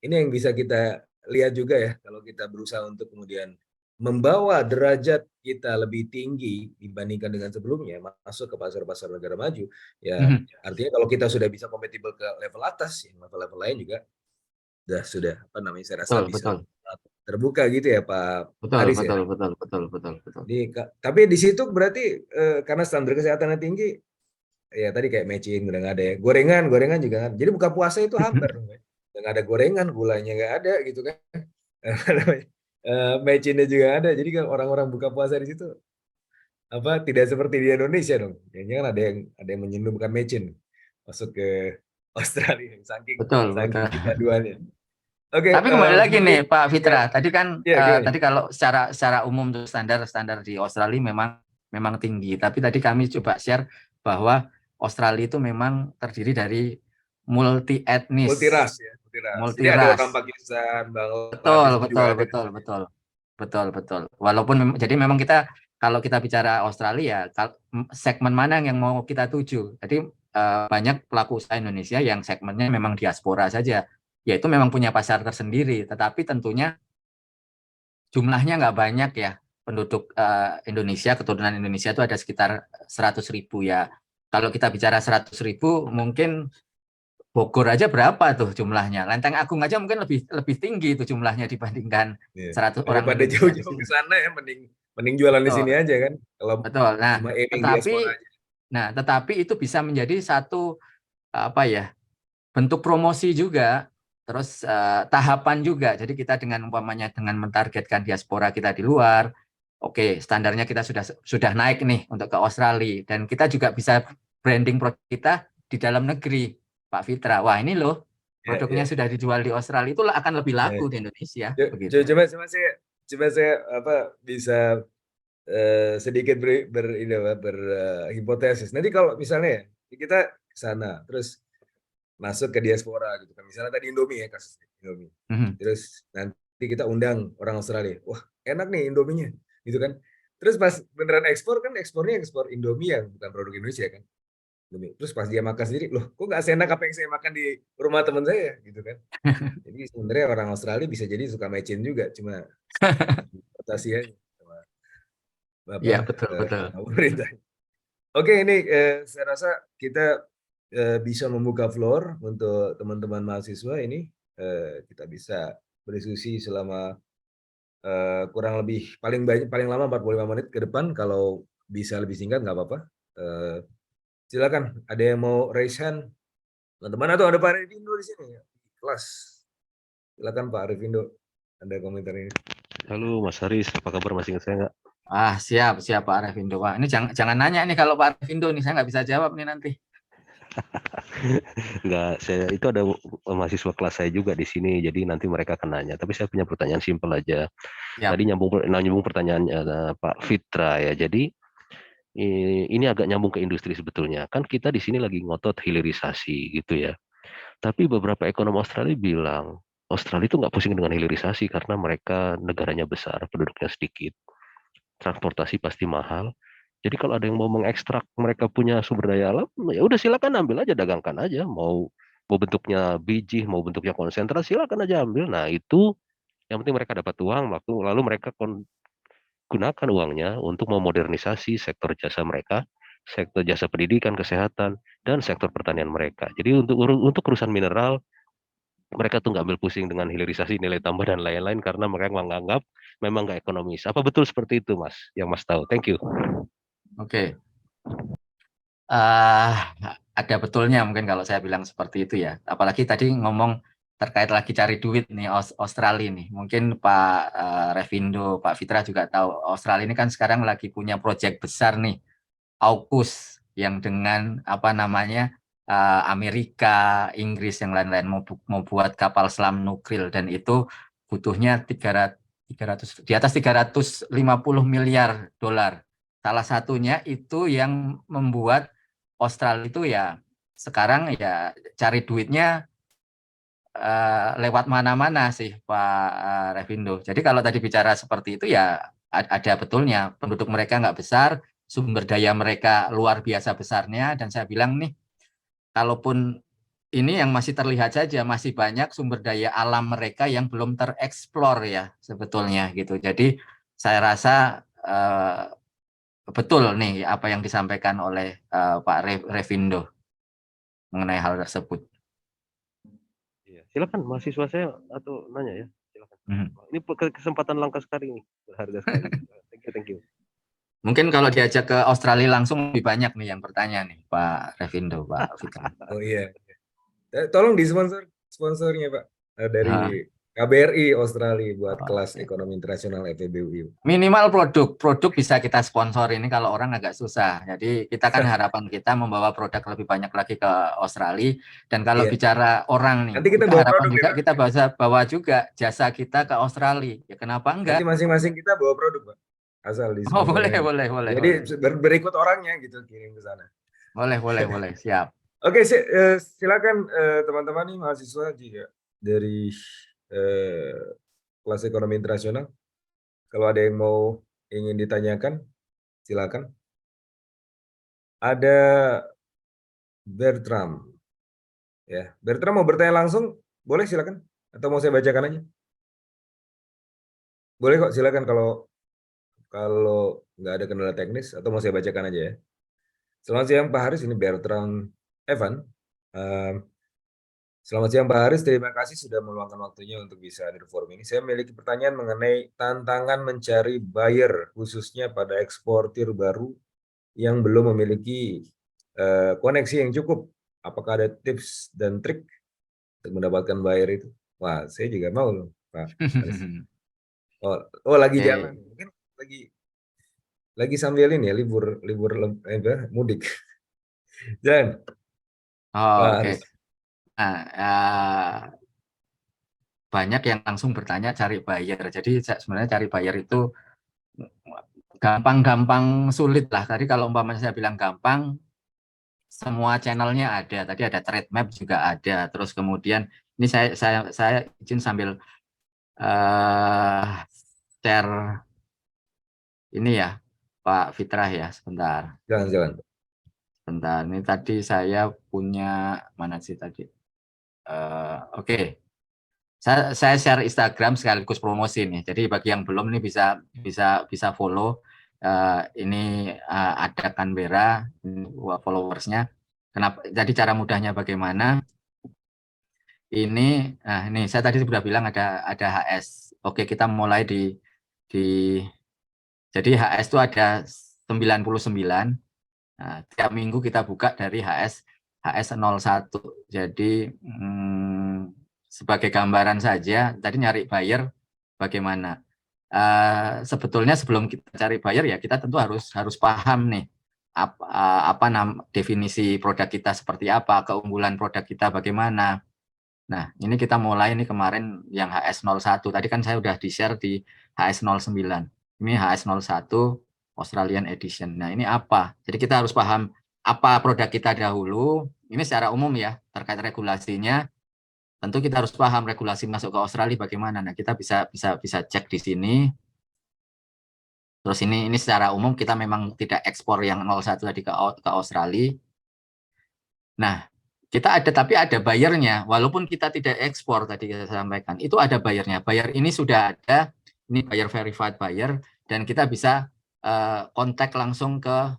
yang bisa kita lihat juga ya kalau kita berusaha untuk kemudian membawa derajat kita lebih tinggi dibandingkan dengan sebelumnya masuk ke pasar-pasar negara maju ya artinya kalau kita sudah bisa kompatibel ke level atas yang level-level lain juga sudah apa namanya saya rasa Betul, bisa betul. terbuka gitu ya Pak Betul, Aris ya. betul, betul, betul, betul, betul. Tapi di situ berarti karena standar kesehatannya tinggi ya tadi kayak matching udah nggak ada ya. Gorengan juga kan. Jadi buka puasa itu hambar dong. nggak ada gorengan, gulanya nggak ada gitu kan. Mecinnya juga ada. Jadi kan orang-orang buka puasa di situ tidak seperti di Indonesia dong. Kayaknya kan ada yang menyelundupkan mecin masuk ke Australia saking Betul, saking betul. kegaduhannya. Oke, Tapi kembali lagi mungkin nih Pak ya, Fitra, tadi kan ya gimana? tadi kalau secara umum tuh standar di Australia memang tinggi. Tapi tadi kami coba share bahwa Australia itu memang terdiri dari multi etnis, Multiras ya, multiras. Jadi multi ada orang ras. Pakistan, Betul, Bangladesh juga betul, ada di betul, sana. betul. Betul, betul. Walaupun jadi memang kita kalau kita bicara Australia, segmen mana yang mau kita tuju. Jadi banyak pelaku usaha Indonesia yang segmennya memang diaspora saja, yaitu memang punya pasar tersendiri. Tetapi tentunya jumlahnya nggak banyak ya. Penduduk Indonesia, keturunan Indonesia itu ada sekitar 100.000 ya. Kalau kita bicara 100.000, mungkin Bogor aja berapa tuh jumlahnya? Lenteng Agung aja mungkin lebih lebih tinggi itu jumlahnya dibandingkan Iya. 100 orang Daripada Indonesia di jauh-jauh sini. ke sana ya, mending mending jualan di sini Betul, aja kan. Kalau betul. cuma aiming diaspora aja. Tetapi itu bisa menjadi satu apa ya, bentuk promosi juga, terus tahapan juga. Jadi kita dengan umpamanya dengan mentargetkan diaspora kita di luar, oke, standarnya kita sudah naik nih untuk ke Australia dan kita juga bisa branding produk kita di dalam negeri, Pak Fitra. Wah, ini loh Ya, produknya ya. sudah dijual di Australia itu akan lebih Ya. laku di Indonesia begitu. Coba saya bisa sedikit hipotesis. Nanti kalau misalnya ya, kita ke sana terus masuk ke diaspora gitu kan. Misalnya tadi Indomie ya, kasusnya Indomie. Mhm. Terus nanti kita undang orang Australia. Wah, enak nih Indominya gitu kan. Terus pas beneran ekspor kan ekspornya ekspor Indomie yang bukan produk Indonesia kan. Indomie. Terus pas dia makan sendiri, loh kok nggak seenak apa yang saya makan di rumah teman saya gitu kan. Jadi sebenarnya orang Australia bisa jadi suka mecin juga, cuma adaptasi aja sama Iya, betul, betul. pemerintah. Oke, ini saya rasa kita bisa membuka floor untuk teman-teman mahasiswa ini. Kita bisa berdiskusi selama kurang lebih paling lama 45 menit ke depan. Kalau bisa lebih singkat nggak apa-apa. Eh, Silakan, ada yang mau raise hand? Teman-teman atau ada Pak Revindo di sini ya? Kelas. Silakan Pak Revindo. Ada komentar ini. Halo Mas Haris, apa kabar? Masih ingat saya nggak? Siap Pak Revindo. Wah, ini jangan nanya nih kalau Pak Revindo nih, saya nggak bisa jawab nih nanti. Nggak, saya itu ada mahasiswa kelas saya juga di sini, jadi nanti mereka akan nanya. Tapi saya punya pertanyaan simpel aja. Siap. Tadi nyambung pertanyaannya Pak Fitra ya. Jadi ini agak nyambung ke industri sebetulnya. Kan kita di sini lagi ngotot hilirisasi gitu ya. Tapi beberapa ekonom Australia bilang Australia itu nggak pusing dengan hilirisasi karena mereka negaranya besar, penduduknya sedikit, transportasi pasti mahal. Jadi kalau ada yang mau mengekstrak mereka punya sumber daya alam, ya udah silakan ambil aja, dagangkan aja. Mau bentuknya biji, mau bentuknya konsentrat, silakan aja ambil. Nah itu yang penting mereka dapat uang, lalu mereka gunakan uangnya untuk memodernisasi sektor jasa mereka, sektor jasa pendidikan, kesehatan, dan sektor pertanian mereka. Jadi untuk urusan mineral, mereka tuh nggak ambil pusing dengan hilirisasi nilai tambah dan lain-lain karena mereka menganggap memang nggak ekonomis. Apa betul seperti itu, Mas? Yang Mas tahu. Thank you. Oke. Uh, ada betulnya mungkin kalau saya bilang seperti itu ya. Apalagi tadi ngomong terkait lagi cari duit nih Australia nih. Mungkin Pak Revindo, Pak Fitra juga tahu Australia ini kan sekarang lagi punya proyek besar nih, AUKUS yang dengan apa namanya Amerika, Inggris yang lain-lain mau buat kapal selam nuklir dan itu butuhnya 300 di atas 350 miliar dolar. Salah satunya itu yang membuat Australia itu ya sekarang ya cari duitnya lewat mana-mana sih Pak Revindo. Jadi kalau tadi bicara seperti itu ya ada betulnya. Penduduk mereka nggak besar, sumber daya mereka luar biasa besarnya, dan saya bilang nih, kalaupun ini yang masih terlihat saja, masih banyak sumber daya alam mereka yang belum tereksplor ya sebetulnya gitu. Jadi saya rasa betul nih apa yang disampaikan oleh Pak Revindo mengenai hal tersebut. Silakan mahasiswa saya atau nanya ya. Silakan. Ini kesempatan langka sekali nih, berharga sekali. Thank you. Mungkin kalau diajak ke Australia langsung lebih banyak nih yang bertanya nih, Pak Revindo, Pak Fitra. Oh iya. Tolong disponsor sponsornya Pak, dari Nah, KBRI Australia buat oh, kelas ekonomi internasional FEBUI. minimal produk bisa kita sponsor ini kalau orang agak susah. Jadi kita kan harapan kita membawa produk lebih banyak lagi ke Australia. Dan kalau Iya. bicara orang nih, Nanti kita kita bawa harapan produk deh juga Pak. kita bawa juga jasa kita ke Australia. Ya kenapa Nanti enggak? masing-masing kita bawa produk Pak. Asal Oh boleh disponsorin aja. boleh boleh Jadi boleh berikut orangnya gitu kirim ke sana. boleh siap. Oke, silakan teman-teman nih mahasiswa juga dari eh, kelas ekonomi internasional. Kalau ada yang mau ingin ditanyakan, silakan. Ada Bertram, ya. Bertram mau bertanya langsung, boleh silakan. Atau mau saya bacakan aja? Boleh kok, silakan kalau kalau nggak ada kendala teknis atau mau saya bacakan aja ya. Selamat siang Pak Haris, ini Bertram Evan. Eh, Selamat siang Pak Haris, terima kasih sudah meluangkan waktunya untuk bisa hadir di forum ini. Saya memiliki pertanyaan mengenai tantangan mencari buyer, khususnya pada eksportir baru yang belum memiliki koneksi yang cukup. Apakah ada tips dan trik untuk mendapatkan buyer itu? Wah, saya juga mau loh, Pak Haris. Oh, lagi Oke. jalan, mungkin lagi sambil ini ya libur libur mudik. Dan Oh, Pak oke. Haris, Nah, banyak yang langsung bertanya cari buyer. Jadi sebenarnya cari buyer itu gampang-gampang sulit lah. Tadi kalau umpamanya saya bilang gampang, semua channelnya ada. Tadi ada trade map juga ada. Terus kemudian ini saya izin sambil share ini ya, Pak Fitrah ya, sebentar. jalan-jalan. Sebentar. Ini tadi saya punya mana sih tadi? Oke. Saya share Instagram sekaligus promosi nih. Jadi bagi yang belum nih bisa follow. Ini ada Canberra followersnya. Kenapa? Jadi cara mudahnya bagaimana? Ini saya tadi sudah bilang ada HS. Oke, kita mulai di jadi HS itu ada 99. Nah, tiap minggu kita buka dari HS 01. Jadi sebagai gambaran saja, tadi nyari buyer bagaimana. Sebetulnya sebelum kita cari buyer ya kita tentu harus paham nih apa definisi produk kita seperti apa, keunggulan produk kita bagaimana. Nah, ini kita mulai ini kemarin yang HS01. Tadi kan saya udah di-share di HS09. Ini HS01 Australian Edition. Nah, ini apa? Jadi kita harus paham apa produk kita dahulu. Ini secara umum ya, terkait regulasinya. Tentu kita harus paham regulasi masuk ke Australia bagaimana. Nah, kita bisa cek di sini. Terus ini secara umum kita memang tidak ekspor yang 01 tadi ke Australia. Nah, tapi ada bayarnya, walaupun kita tidak ekspor tadi kita sampaikan, itu ada bayarnya. Bayar ini sudah ada, ini buyer verified buyer, dan kita bisa kontak langsung ke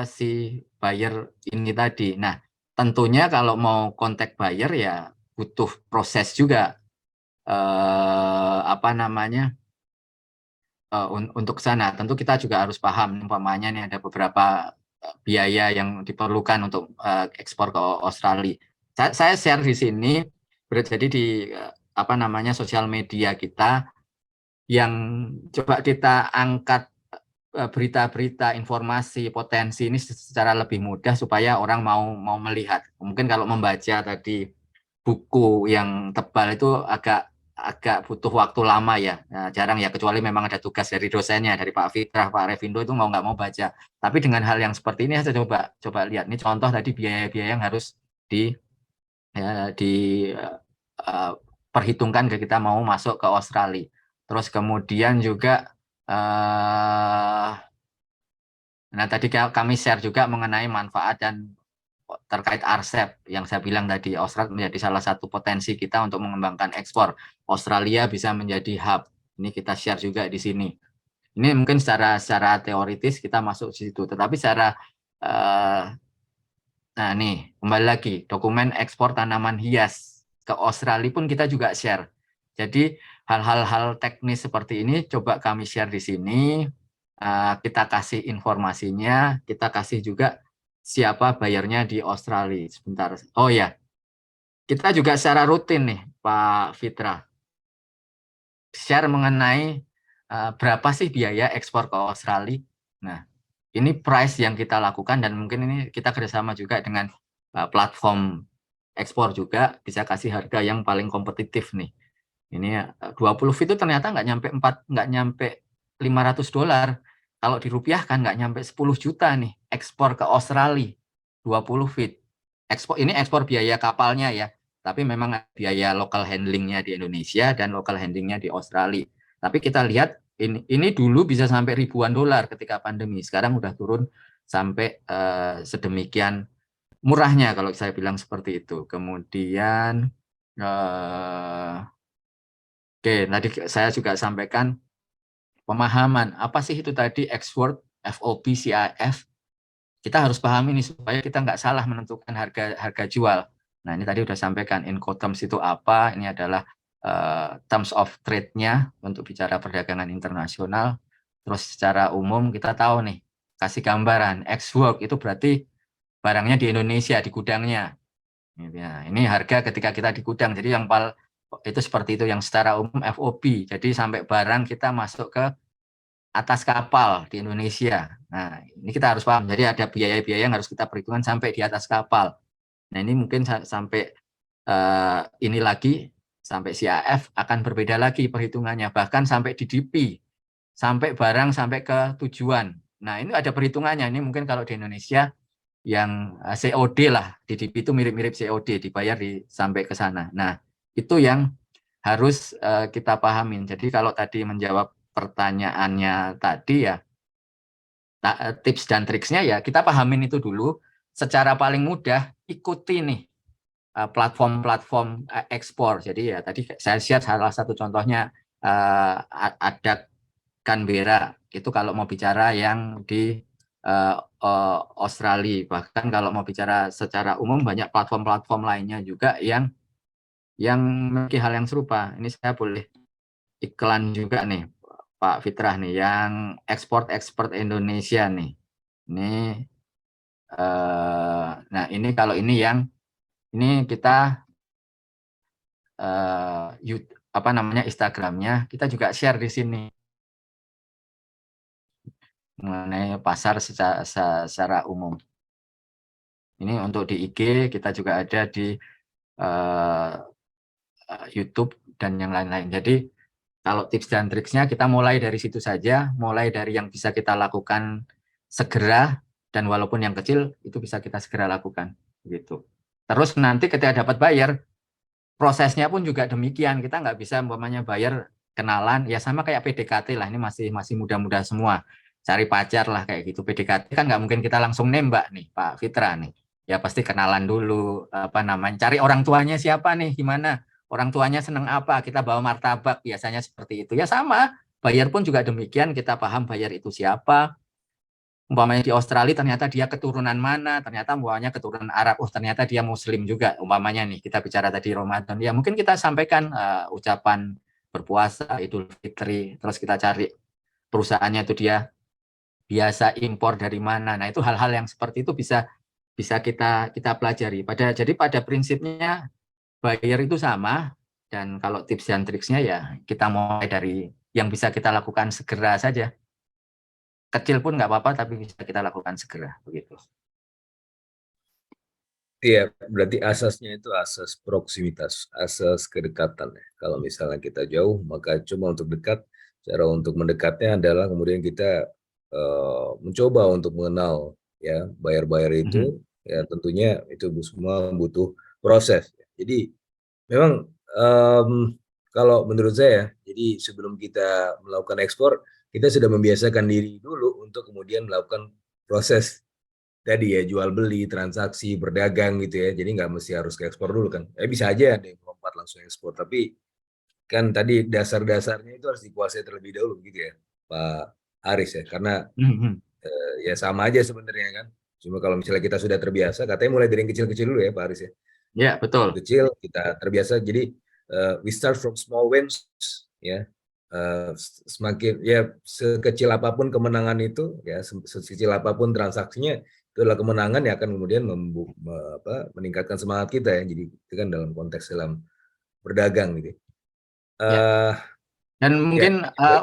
si buyer ini tadi. Nah, tentunya kalau mau kontak buyer ya butuh proses juga apa namanya untuk sana. Tentu kita juga harus paham, umpamanya nih ada beberapa biaya yang diperlukan untuk ekspor ke Australia. Saya share di sini, jadi di apa namanya sosial media kita yang coba kita angkat berita-berita, informasi, potensi ini secara lebih mudah supaya orang mau melihat. Mungkin kalau membaca tadi buku yang tebal itu agak butuh waktu lama ya. Nah, jarang ya, kecuali memang ada tugas dari dosennya, dari Pak Fitrah, Pak Revindo itu mau nggak mau baca. Tapi dengan hal yang seperti ini saya coba lihat. Ini contoh tadi biaya-biaya yang harus perhitungkan ke kita mau masuk ke Australia. Terus kemudian juga nah tadi kami share juga mengenai manfaat dan terkait RCEP yang saya bilang tadi, Australia menjadi salah satu potensi kita untuk mengembangkan ekspor. Australia bisa menjadi hub. Ini kita share juga di sini. Ini mungkin secara teoritis kita masuk di situ, tetapi secara nah nih kembali lagi dokumen ekspor tanaman hias ke Australia pun kita juga share. Jadi hal-hal teknis seperti ini coba kami share di sini. Kita kasih informasinya, kita kasih juga siapa bayarnya di Australia. Sebentar. Oh ya, kita juga secara rutin nih Pak Fitra share mengenai berapa sih biaya ekspor ke Australia. Nah, ini price yang kita lakukan dan mungkin ini kita kerjasama juga dengan platform ekspor juga bisa kasih harga yang paling kompetitif nih. Ini 20 feet itu ternyata nggak nyampe $500. Kalau dirupiahkan nggak nyampe 10 juta nih ekspor ke Australia 20 feet. Ini ekspor biaya kapalnya ya. Tapi memang biaya local handlingnya di Indonesia dan local handlingnya di Australia. Tapi kita lihat ini dulu bisa sampai ribuan dolar ketika pandemi. Sekarang udah turun sampai sedemikian murahnya kalau saya bilang seperti itu. Kemudian oke, tadi saya juga sampaikan pemahaman apa sih itu tadi export, FOB, CIF. Kita harus pahami ini supaya kita nggak salah menentukan harga jual. Nah ini tadi udah sampaikan Incoterms itu apa. Ini adalah terms of trade-nya untuk bicara perdagangan internasional. Terus secara umum kita tahu nih, kasih gambaran ex-work itu berarti barangnya di Indonesia di gudangnya. Ya, ini harga ketika kita di gudang. Jadi yang itu seperti itu yang secara umum FOB. Jadi sampai barang kita masuk ke atas kapal di Indonesia. Nah, ini kita harus paham. Jadi ada biaya-biaya yang harus kita perhitungkan sampai di atas kapal. Nah, ini mungkin sampai ini lagi, sampai CAF akan berbeda lagi perhitungannya. Bahkan sampai di DP, sampai barang sampai ke tujuan. Nah, ini ada perhitungannya. Ini mungkin kalau di Indonesia yang COD lah, di DP itu mirip-mirip COD, dibayar sampai ke sana. Nah, itu yang harus kita pahamin. Jadi kalau tadi menjawab pertanyaannya tadi ya, tips dan triksnya ya kita pahamin itu dulu. Secara paling mudah ikuti nih platform-platform ekspor. Jadi ya tadi saya share salah satu contohnya ada Canberra. Itu kalau mau bicara yang di Australia. Bahkan kalau mau bicara secara umum banyak platform-platform lainnya juga yang memiliki hal yang serupa. Ini saya boleh iklan juga nih Pak Fitrah nih yang ekspor Indonesia nih. Ini nah ini kalau ini yang ini kita apa namanya Instagramnya kita juga share di sini mengenai pasar secara umum. Ini untuk di IG kita juga ada di YouTube dan yang lain-lain. Jadi kalau tips dan triksnya kita mulai dari situ saja, mulai dari yang bisa kita lakukan segera dan walaupun yang kecil itu bisa kita segera lakukan gitu. Terus nanti ketika dapat bayar prosesnya pun juga demikian. Kita nggak bisa umpamanya bayar kenalan ya sama kayak PDKT lah. Ini masih muda-muda semua. Cari pacar lah kayak gitu. PDKT kan nggak mungkin kita langsung nembak nih Pak Fitra nih. Ya pasti kenalan dulu apa namanya. Cari orang tuanya siapa nih gimana? Orang tuanya seneng apa? Kita bawa martabak biasanya seperti itu. Ya sama. Bayar pun juga demikian. Kita paham bayar itu siapa. Umpamanya di Australia ternyata dia keturunan mana, ternyata umpamanya keturunan Arab, ternyata dia Muslim juga, umpamanya nih kita bicara tadi Ramadan, ya mungkin kita sampaikan ucapan berpuasa, Idul Fitri, terus kita cari perusahaannya itu dia biasa impor dari mana. Nah itu hal-hal yang seperti itu bisa kita pelajari. Jadi pada prinsipnya bayar itu sama, dan kalau tips dan triksnya ya kita mulai dari yang bisa kita lakukan segera saja. Kecil pun nggak apa-apa, tapi bisa kita lakukan segera, begitu. Iya, berarti asasnya itu asas proximitas, asas kedekatan. Kalau misalnya kita jauh, maka coba untuk dekat. Cara untuk mendekatnya adalah kemudian kita mencoba untuk mengenal ya buyer-buyer itu. Ya tentunya itu semua butuh proses. Jadi memang kalau menurut saya, jadi sebelum kita melakukan ekspor, kita sudah membiasakan diri dulu untuk kemudian melakukan proses tadi ya, jual beli, transaksi, berdagang gitu ya. Jadi nggak mesti harus ke ekspor dulu kan. Bisa aja ada yang melompat langsung ekspor. Tapi kan tadi dasar-dasarnya itu harus dikuasai terlebih dahulu gitu ya, Pak Aris ya. Karena ya sama aja sebenarnya kan. Cuma kalau misalnya kita sudah terbiasa, katanya mulai dari yang kecil-kecil dulu ya Pak Aris ya. Ya, betul. Kecil kita terbiasa, jadi we start from small wins ya. Semakin ya sekecil apapun kemenangan itu ya, sekecil apapun transaksinya, itu adalah kemenangan yang akan kemudian meningkatkan semangat kita ya. Jadi itu kan dalam konteks dalam berdagang gitu. Ya. Dan Ya, mungkin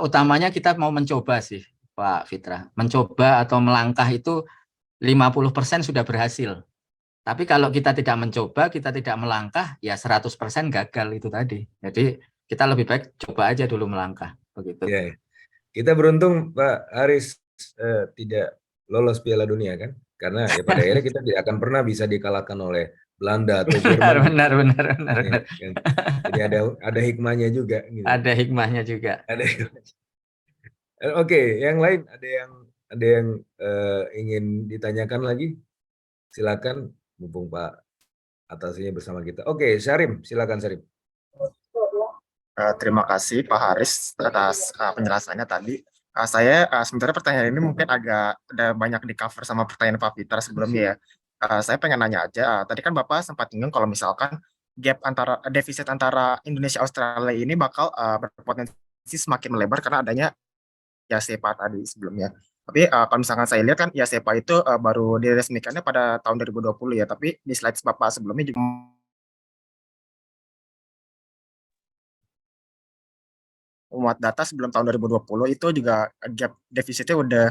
utamanya kita mau mencoba sih, Pak Fitra. Mencoba atau melangkah itu 50% sudah berhasil. Tapi kalau kita tidak mencoba, kita tidak melangkah, ya 100% gagal itu tadi. Jadi kita lebih baik coba aja dulu melangkah, begitu. ya. Kita beruntung Pak Haris tidak lolos Piala Dunia kan? Karena ya pada akhirnya kita tidak akan pernah bisa dikalahkan oleh Belanda atau Benar, Jerman. benar, benar, benar, Ya, benar. kan? Jadi ada hikmahnya juga. Gitu. Ada hikmahnya juga. Ada. Oke, yang lain ada yang ingin ditanyakan lagi? Silakan, mumpung Pak atasnya bersama kita. Oke, Syarim, silakan Syarim. Terima kasih Pak Haris atas penjelasannya tadi. Sebenarnya pertanyaan ini mungkin ada banyak di cover sama pertanyaan Pak Fitra sebelumnya ya. Saya pengen nanya aja. Tadi kan Bapak sempat nyinggung kalau misalkan defisit antara Indonesia Australia ini bakal berpotensi semakin melebar karena adanya IASEPA tadi sebelumnya. Tapi kalau misalkan saya lihat kan IASEPA itu baru diresmikannya pada tahun 2020 ya. Tapi di slide Bapak sebelumnya juga muat data sebelum tahun 2020 itu juga gap defisitnya udah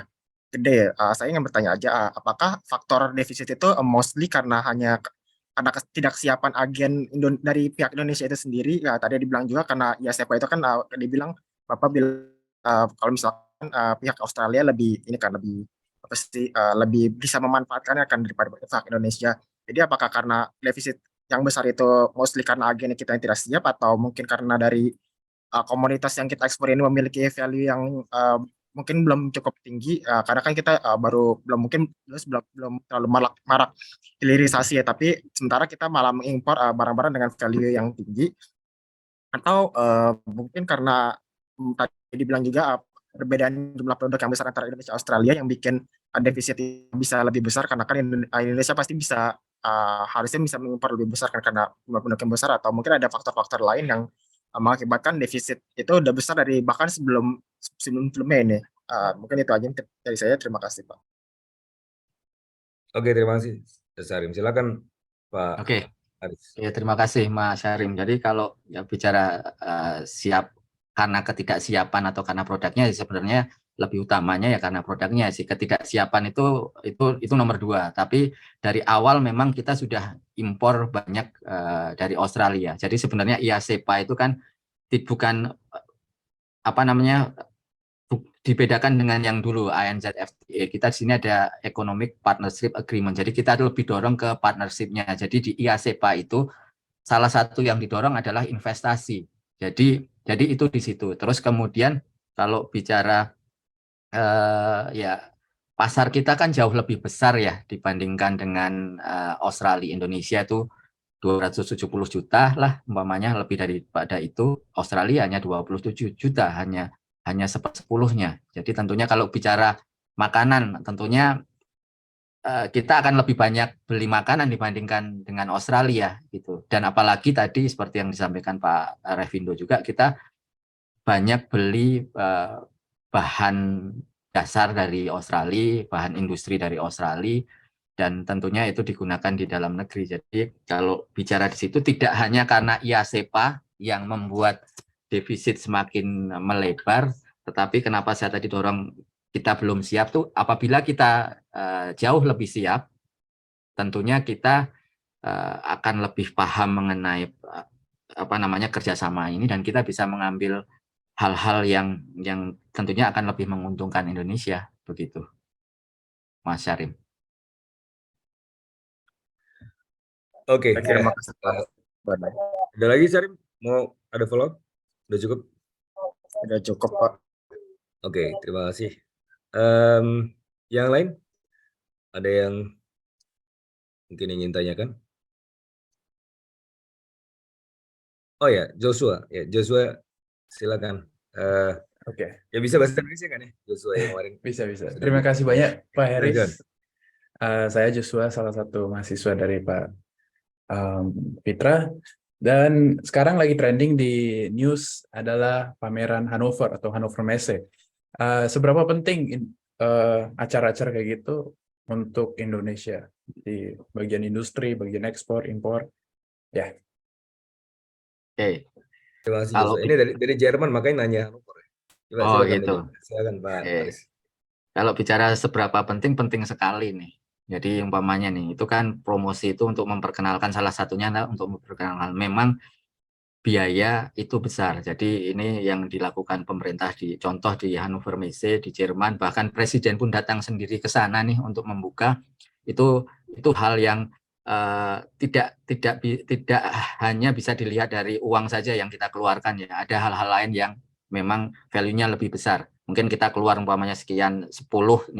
gede ya. Saya ingin bertanya aja, apakah faktor defisit itu mostly karena hanya ada ketidaksiapan agen dari pihak Indonesia itu sendiri? Ya, tadi dibilang juga karena IASEPA itu kan dibilang Bapak bilang kalau misalkan pihak Australia lebih ini kan lebih apa sih lebih bisa memanfaatkannya kan daripada pihak Indonesia. Jadi apakah karena defisit yang besar itu mostly karena agen kita yang tidak siap atau mungkin karena dari komoditas yang kita ekspor ini memiliki value yang mungkin belum cukup tinggi karena kan kita baru belum terlalu marak hilirisasi ya, tapi sementara kita malah mengimpor barang-barang dengan value yang tinggi, atau mungkin karena tadi dibilang juga perbedaan jumlah produk yang besar antara Indonesia dan Australia yang bikin defisit bisa lebih besar karena kan Indonesia pasti bisa harusnya bisa mengimpor lebih besar karena jumlah produk yang besar, atau mungkin ada faktor-faktor lain yang mengakibatkan defisit itu udah besar dari bahkan sebelumnya ini. Mungkin itu aja dari saya. Terima kasih Pak. Oke, terima kasih Syarim. Silakan Pak Oke. Haris. Ya, terima kasih Mas Syarim. Jadi kalau ya bicara siap karena ketidaksiapan atau karena produknya, sebenarnya lebih utamanya ya karena produknya sih. Ketidaksiapan itu nomor 2. Tapi dari awal memang kita sudah impor banyak dari Australia. Jadi sebenarnya IASEPA itu kan bukan apa namanya dibedakan dengan yang dulu ANZFTA. Kita di sini ada Economic Partnership Agreement. Jadi kita lebih dorong ke partnership-nya. Jadi di IASEPA itu salah satu yang didorong adalah investasi. Jadi itu di situ. Terus kemudian kalau bicara ya pasar kita kan jauh lebih besar ya dibandingkan dengan Australia. Indonesia itu 270 juta lah umpamanya, lebih daripada itu. Australia hanya 27 juta, hanya sepersepuluhnya. Jadi tentunya kalau bicara makanan, tentunya kita akan lebih banyak beli makanan dibandingkan dengan Australia gitu. Dan apalagi tadi seperti yang disampaikan Pak Revindo juga, kita banyak beli bahan dasar dari Australia, bahan industri dari Australia, dan tentunya itu digunakan di dalam negeri. Jadi kalau bicara di situ tidak hanya karena IASEPA yang membuat defisit semakin melebar, tetapi kenapa saya tadi dorong kita belum siap tuh, apabila kita jauh lebih siap, tentunya kita akan lebih paham mengenai kerjasama ini, dan kita bisa mengambil hal-hal yang tentunya akan lebih menguntungkan Indonesia, begitu, Mas Syarim. Oke, Terima kasih Pak. ada lagi Syarim? Mau ada follow up? Udah cukup? Sudah cukup Pak. Oke, terima kasih. Yang lain? Ada yang mungkin ingin tanyakan? Oh ya, Joshua. Ya, Joshua, silakan. Oke, Ya bisa bahasa Indonesia kan ya, Joshua yang kemarin? bisa. Terima kasih banyak Pak John. Haris. Saya Joshua, salah satu mahasiswa dari Pak Fitra. Dan sekarang lagi trending di news adalah pameran Hannover atau Hannover Messe. Seberapa penting acara-acara kayak gitu untuk Indonesia di bagian industri, bagian ekspor, impor. Ya, Oke, Terima kasih kalau Joshua. Ini dari Jerman makanya nanya Hannover ya. Coba oh silakan gitu. dijawab. Silakan Pak Oke. Faris. Kalau bicara seberapa penting, penting sekali nih. Jadi umpamanya nih, itu kan promosi itu untuk memperkenalkan, salah satunya adalah untuk memperkenalkan. Memang biaya itu besar. Jadi ini yang dilakukan pemerintah di contoh di Hannover Messe di Jerman, bahkan presiden pun datang sendiri ke sana nih untuk membuka. Itu hal yang tidak hanya bisa dilihat dari uang saja yang kita keluarkan ya. Ada hal-hal lain yang memang value-nya lebih besar. Mungkin kita keluar umpamanya sekian 10,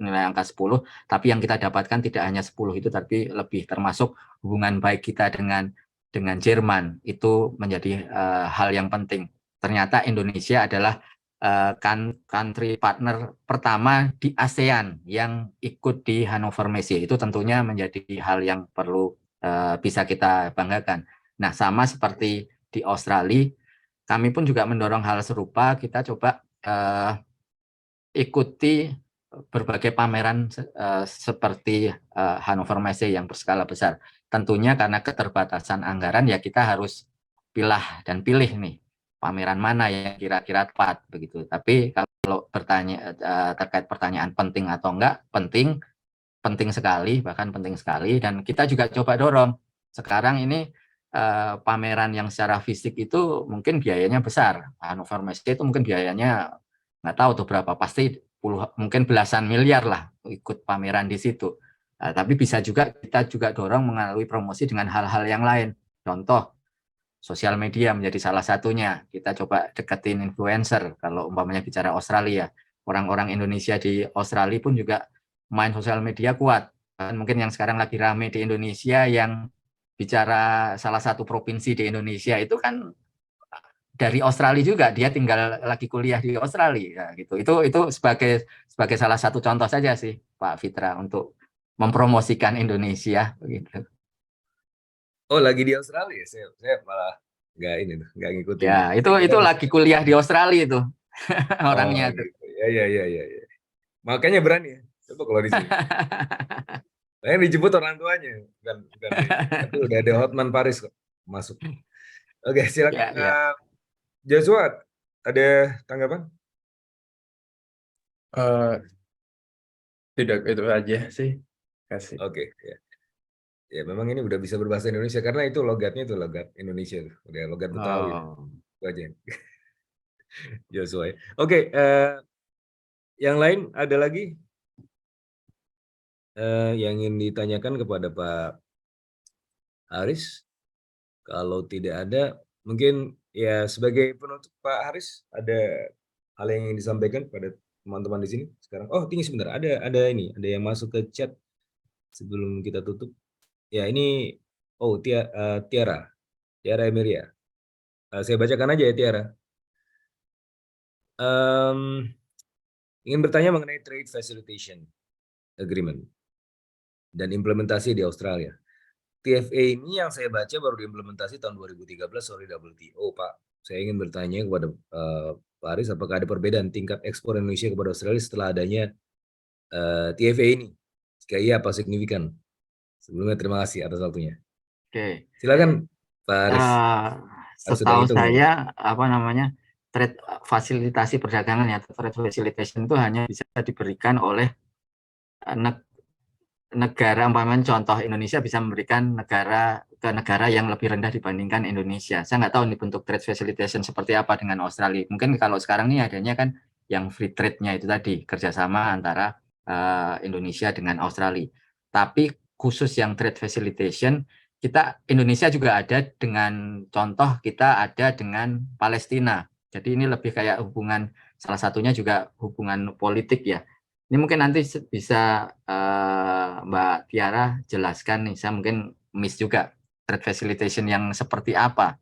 nilai angka 10, tapi yang kita dapatkan tidak hanya 10 itu, tapi lebih, termasuk hubungan baik kita dengan Jerman itu menjadi hal yang penting. Ternyata Indonesia adalah country partner pertama di ASEAN yang ikut di Hannover Messe. Itu tentunya menjadi hal yang perlu bisa kita banggakan. Nah, sama seperti di Australia, kami pun juga mendorong hal serupa. Kita coba ikuti berbagai pameran seperti Hannover Messe yang berskala besar. Tentunya karena keterbatasan anggaran ya kita harus pilih nih pameran mana yang kira-kira tepat begitu. Tapi kalau bertanya terkait pertanyaan penting atau enggak, penting sekali, bahkan penting sekali, dan kita juga coba dorong. Sekarang ini pameran yang secara fisik itu mungkin biayanya besar. Hannover Messe itu mungkin biayanya nggak tahu tuh berapa, pasti mungkin belasan miliar lah ikut pameran di situ. Tapi bisa juga kita juga dorong melalui promosi dengan hal-hal yang lain. Contoh, sosial media menjadi salah satunya. Kita coba deketin influencer. Kalau umpamanya bicara Australia, orang-orang Indonesia di Australia pun juga main sosial media kuat. Mungkin yang sekarang lagi rame di Indonesia, yang bicara salah satu provinsi di Indonesia itu kan dari Australia juga, dia tinggal lagi kuliah di Australia gitu. Itu sebagai salah satu contoh saja sih Pak Fitra untuk mempromosikan Indonesia begitu. Oh, lagi di Australia. Saya malah nggak ngikutin ya. Ya, itu lagi kuliah di Australia itu Oh, orangnya tuh. gitu. Ya. Makanya berani ya. Coba kalau di sini. Saya dijemput orang tuanya, bukan di ini. Tapi udah ada Hotman Paris kok masuk. Oke, silakan. Ya. Joshua, ada tanggapan? Tidak itu aja sih. Kasih. Oke, ya. Ya, memang ini udah bisa berbahasa Indonesia karena itu logatnya itu logat Indonesia, udah logat Betawi. Oh. Itu aja. Joshua. Ya. Oke, yang lain ada lagi yang ingin ditanyakan kepada Pak Haris? Kalau tidak ada, mungkin ya sebagai penutup Pak Haris, ada hal yang ingin disampaikan pada teman-teman di sini sekarang. Oh, tinggi sebentar. Ada yang masuk ke chat sebelum kita tutup. Ya, ini Tiara Emiria. Saya bacakan aja ya, Tiara. Ingin bertanya mengenai Trade Facilitation Agreement dan implementasi di Australia. TFA ini yang saya baca baru diimplementasi tahun 2013 oleh WTO, Pak. Saya ingin bertanya kepada Pak Haris, apakah ada perbedaan tingkat ekspor Indonesia kepada Australia setelah adanya TFA ini? Jika iya, apa signifikan? Sebelumnya terima kasih atas waktunya. Oke. Silakan Pak Haris. Setahu saya trade fasilitasi perdagangan ya, trade facilitation itu hanya bisa diberikan oleh negara, umpamanya contoh Indonesia bisa memberikan ke negara yang lebih rendah dibandingkan Indonesia. Saya nggak tahu nih bentuk trade facilitation seperti apa dengan Australia. Mungkin kalau sekarang ini adanya kan yang free trade-nya itu tadi, kerjasama antara Indonesia dengan Australia. Tapi khusus yang trade facilitation, Indonesia juga ada dengan contoh kita ada dengan Palestina. Jadi ini lebih kayak hubungan, salah satunya juga hubungan politik ya. Ini mungkin nanti bisa Mbak Tiara jelaskan nih, saya mungkin miss juga trade facilitation yang seperti apa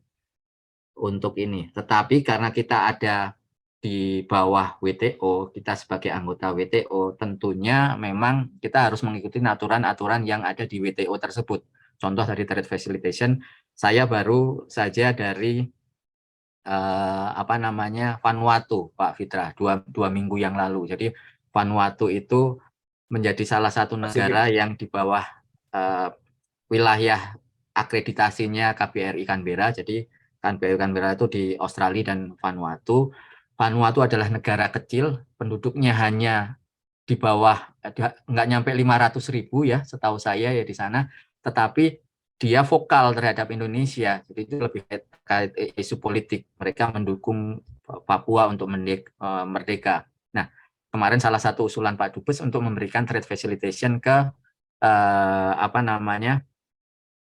untuk ini. Tetapi karena kita ada di bawah WTO, kita sebagai anggota WTO, tentunya memang kita harus mengikuti aturan-aturan yang ada di WTO tersebut. Contoh dari trade facilitation, saya baru saja dari Vanuatu, Pak Fitra, dua minggu yang lalu. Jadi Vanuatu itu menjadi salah satu Pasifik. negara yang di bawah wilayah akreditasinya KBRI Canberra. Jadi KBRI Canberra itu di Australia dan Vanuatu. Vanuatu adalah negara kecil, penduduknya hanya di bawah, nggak nyampe 500.000 ya, setahu saya ya di sana. Tetapi dia vokal terhadap Indonesia. Jadi itu lebih terkait isu politik. Mereka mendukung Papua untuk merdeka. Nah, kemarin salah satu usulan Pak Dubes untuk memberikan trade facilitation ke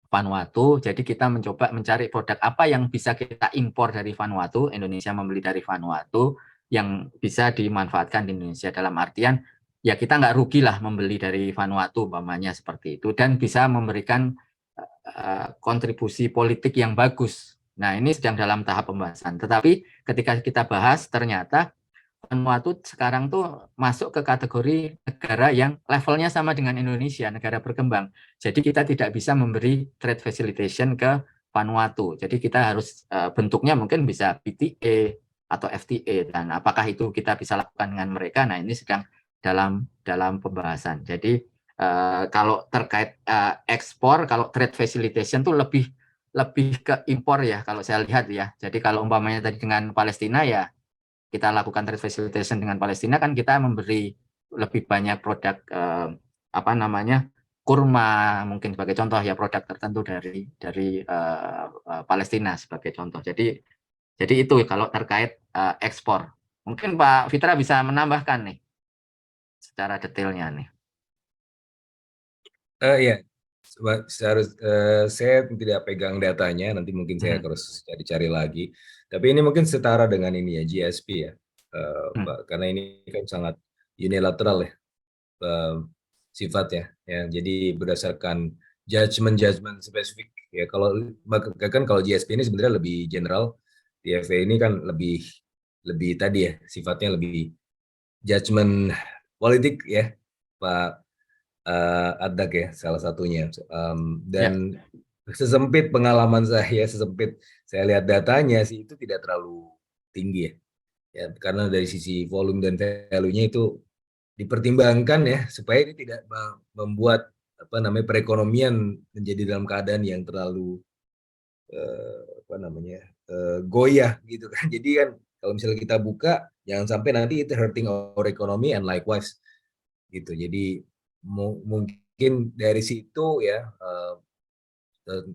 Vanuatu. Jadi kita mencoba mencari produk apa yang bisa kita impor dari Vanuatu, Indonesia membeli dari Vanuatu, yang bisa dimanfaatkan di Indonesia. Dalam artian, ya kita nggak rugi lah membeli dari Vanuatu, umpamanya seperti itu, dan bisa memberikan kontribusi politik yang bagus. Nah, ini sedang dalam tahap pembahasan. Tetapi ketika kita bahas, ternyata Vanuatu sekarang tuh masuk ke kategori negara yang levelnya sama dengan Indonesia, negara berkembang. Jadi kita tidak bisa memberi trade facilitation ke Vanuatu. Jadi kita harus bentuknya mungkin bisa PTA atau FTA, dan apakah itu kita bisa lakukan dengan mereka? Nah, ini sedang dalam pembahasan. Jadi kalau terkait ekspor, kalau trade facilitation tuh lebih ke impor ya, kalau saya lihat ya. Jadi kalau umpamanya tadi dengan Palestina ya, kita lakukan trade facilitation dengan Palestina, kan kita memberi lebih banyak produk kurma mungkin sebagai contoh ya, produk tertentu dari Palestina sebagai contoh. Jadi itu kalau terkait ekspor. Mungkin Pak Fitra bisa menambahkan nih secara detailnya nih. Ya, saya tidak pegang datanya, nanti mungkin saya harus cari-cari lagi. Tapi ini mungkin setara dengan ini ya, GSP ya, Pak, karena ini kan sangat unilateral ya sifatnya. Ya, jadi berdasarkan judgement spesifik ya. Kalau GSP ini sebenarnya lebih general, TFA ini kan lebih tadi ya, sifatnya lebih judgement politik ya, Pak Adak ya, salah satunya. Dan sesempit pengalaman saya lihat datanya sih, itu tidak terlalu tinggi ya, karena dari sisi volume dan value-nya itu dipertimbangkan ya, supaya ini tidak membuat perekonomian menjadi dalam keadaan yang terlalu goyah gitu kan. Jadi kan kalau misalnya kita buka, jangan sampai nanti itu hurting our economy and likewise gitu. Jadi mungkin dari situ ya,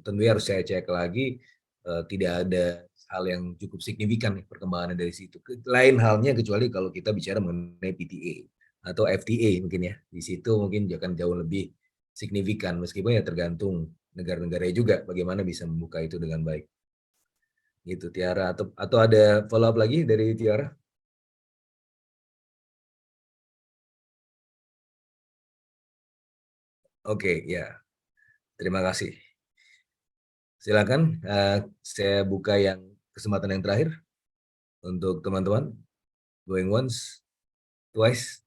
tentunya harus saya cek lagi, tidak ada hal yang cukup signifikan nih perkembangannya dari situ. Lain halnya kecuali kalau kita bicara mengenai PTA atau FTA mungkin ya, di situ mungkin akan jauh lebih signifikan, meskipun ya tergantung negara-negara juga bagaimana bisa membuka itu dengan baik. Gitu Tiara, atau ada follow up lagi dari Tiara? Oke, ya. Terima kasih. Silakan, saya buka yang kesempatan yang terakhir untuk teman-teman. Going once, twice.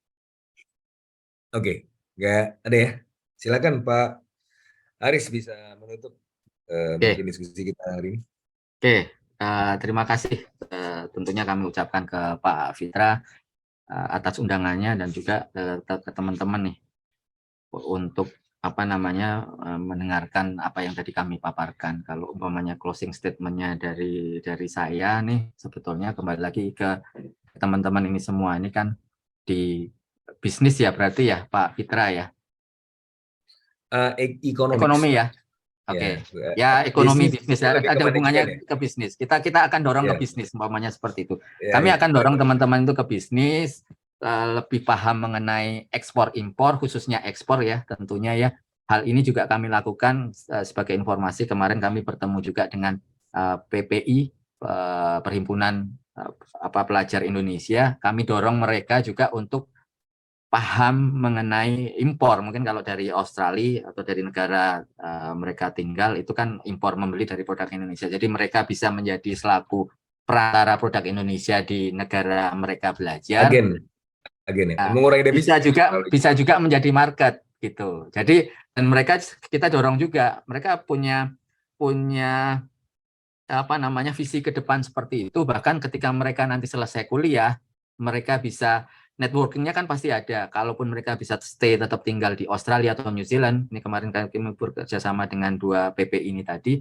Oke, nggak ada ya. Silakan Pak Aris bisa menutup mungkin diskusi kita hari ini. Oke, terima kasih. Tentunya kami ucapkan ke Pak Fitra atas undangannya, dan juga ke teman-teman nih untuk mendengarkan apa yang tadi kami paparkan. Kalau umpamanya closing statement-nya dari saya nih, sebetulnya kembali lagi ke teman-teman ini semua. Ini kan di bisnis ya, berarti ya Pak Fitra ya? Ekonomi ya? Oke. Ya, ekonomi bisnis ada hubungannya ke bisnis. Kita akan dorong ke bisnis, umpamanya seperti itu. Kami akan dorong teman-teman itu ke bisnis, lebih paham mengenai ekspor impor, khususnya ekspor ya, tentunya ya. Hal ini juga kami lakukan sebagai informasi. Kemarin kami bertemu juga dengan PPI, Perhimpunan Pelajar Indonesia. Kami dorong mereka juga untuk paham mengenai impor. Mungkin kalau dari Australia atau dari negara mereka tinggal, itu kan impor membeli dari produk Indonesia. Jadi mereka bisa menjadi selaku perantara produk Indonesia di negara mereka belajar. Agen ya. Mengurangi defisit. Bisa juga menjadi market gitu. Jadi dan mereka kita dorong juga, mereka punya visi ke depan seperti itu. Bahkan ketika mereka nanti selesai kuliah, mereka bisa networkingnya kan pasti ada. Kalaupun mereka bisa stay tetap tinggal di Australia atau New Zealand, ini kemarin kami bekerja sama dengan 2 PPI ini tadi,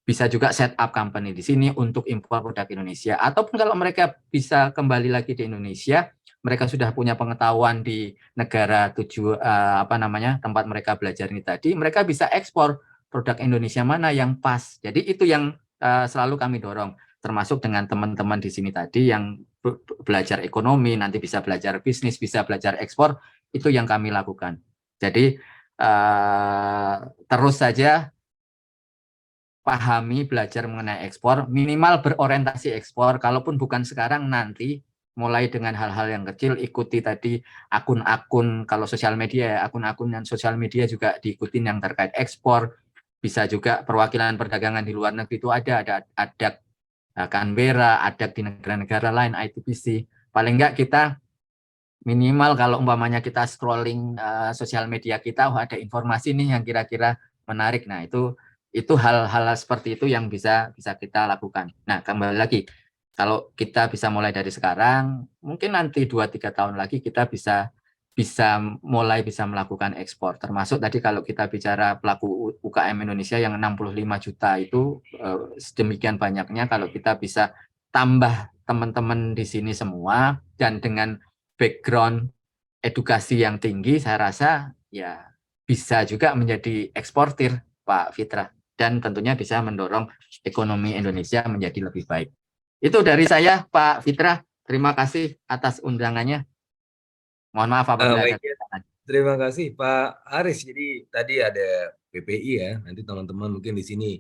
bisa juga set up company di sini untuk impor produk Indonesia. Ataupun kalau mereka bisa kembali lagi di Indonesia, mereka sudah punya pengetahuan di negara tempat mereka belajar ini tadi, mereka bisa ekspor produk Indonesia mana yang pas. Jadi itu yang selalu kami dorong, termasuk dengan teman-teman di sini tadi yang belajar ekonomi, nanti bisa belajar bisnis, bisa belajar ekspor, itu yang kami lakukan. Jadi terus saja pahami, belajar mengenai ekspor, minimal berorientasi ekspor, kalaupun bukan sekarang, nanti mulai dengan hal-hal yang kecil, ikuti tadi akun-akun, kalau sosial media, akun-akun yang sosial media juga diikutin yang terkait ekspor, bisa juga perwakilan perdagangan di luar negeri itu ada Canberra, ada di negara-negara lain, ITPC, paling enggak kita minimal kalau umpamanya kita scrolling sosial media kita, ada informasi nih yang kira-kira menarik, nah itu hal-hal seperti itu yang bisa kita lakukan. Nah, kembali lagi, kalau kita bisa mulai dari sekarang, mungkin nanti 2-3 tahun lagi kita bisa mulai melakukan ekspor. Termasuk tadi kalau kita bicara pelaku UKM Indonesia yang 65 juta itu sedemikian banyaknya, kalau kita bisa tambah teman-teman di sini semua dan dengan background edukasi yang tinggi, saya rasa ya bisa juga menjadi eksportir, Pak Fitra. Dan tentunya bisa mendorong ekonomi Indonesia menjadi lebih baik. Itu dari saya, Pak Fitra. Terima kasih atas undangannya. Mohon maaf apabila ada kesalahan. Terima kasih Pak Aris. Jadi tadi ada PPI ya. Nanti teman-teman mungkin di sini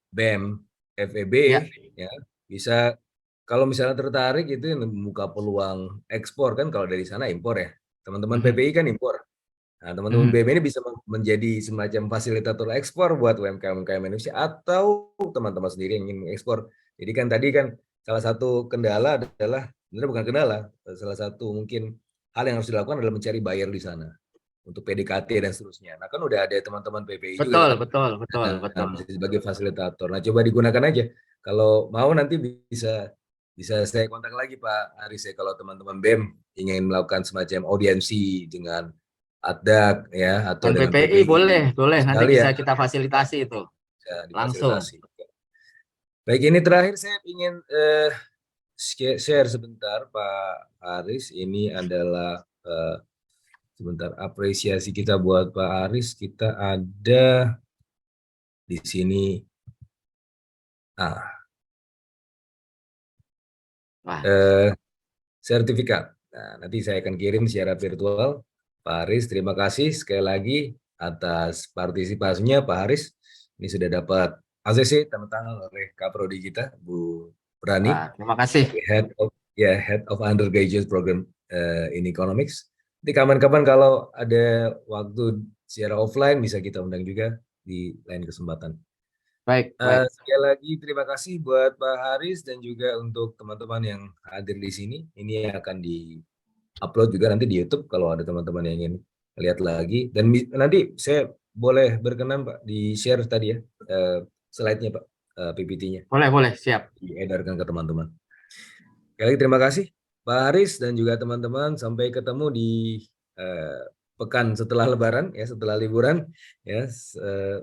BEM, FEB ya bisa kalau misalnya tertarik itu membuka peluang ekspor kan, kalau dari sana impor ya. Teman-teman PPI kan impor. Nah, teman-teman BEM ini bisa menjadi semacam fasilitator ekspor buat UMKM Indonesia atau teman-teman sendiri yang ingin mengekspor. Jadi kan tadi kan salah satu kendala adalah, sebenarnya bukan kendala, salah satu mungkin hal yang harus dilakukan adalah mencari buyer di sana untuk PDKT dan seterusnya. Nah, kan udah ada teman-teman PPI juga. Betul. Sebagai fasilitator. Nah, coba digunakan aja. Kalau mau nanti bisa saya kontak lagi Pak Aris ya, kalau teman-teman BEM ingin melakukan semacam audiensi dengan ADDAK ya atau dengan PPI boleh nanti bisa ya, kita fasilitasi itu langsung. Baik, ini terakhir saya ingin share sebentar Pak Aris. Ini adalah sebentar apresiasi kita buat Pak Aris. Kita ada di sini sertifikat. Nah, nanti saya akan kirim secara virtual. Pak Haris, terima kasih sekali lagi atas partisipasinya Pak Haris. Ini sudah dapat ACC tanda tangan oleh Kaprodi kita, Bu Rani. Terima kasih. Head of Undergraduate Program in Economics. Nanti kapan-kapan kalau ada waktu secara offline bisa kita undang juga di lain kesempatan. Baik. Sekali lagi terima kasih buat Pak Haris dan juga untuk teman-teman yang hadir di sini. Ini akan di-upload juga nanti di YouTube kalau ada teman-teman yang ingin lihat lagi. Dan nanti saya boleh berkenan Pak di-share tadi ya slide-nya Pak, PPT-nya. Boleh, siap. Diedarkan ke teman-teman. Sekali lagi terima kasih Pak Haris dan juga teman-teman. Sampai ketemu di pekan setelah Lebaran ya, setelah liburan ya.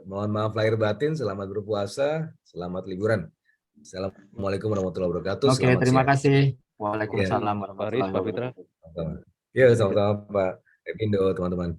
Mohon maaf lahir batin, selamat berpuasa, selamat liburan. Assalamualaikum warahmatullahi wabarakatuh. Oke, terima kasih. Waalaikumsalam warahmatullahi wabarakatuh. Ya, sama-sama Pak Epindo, teman-teman.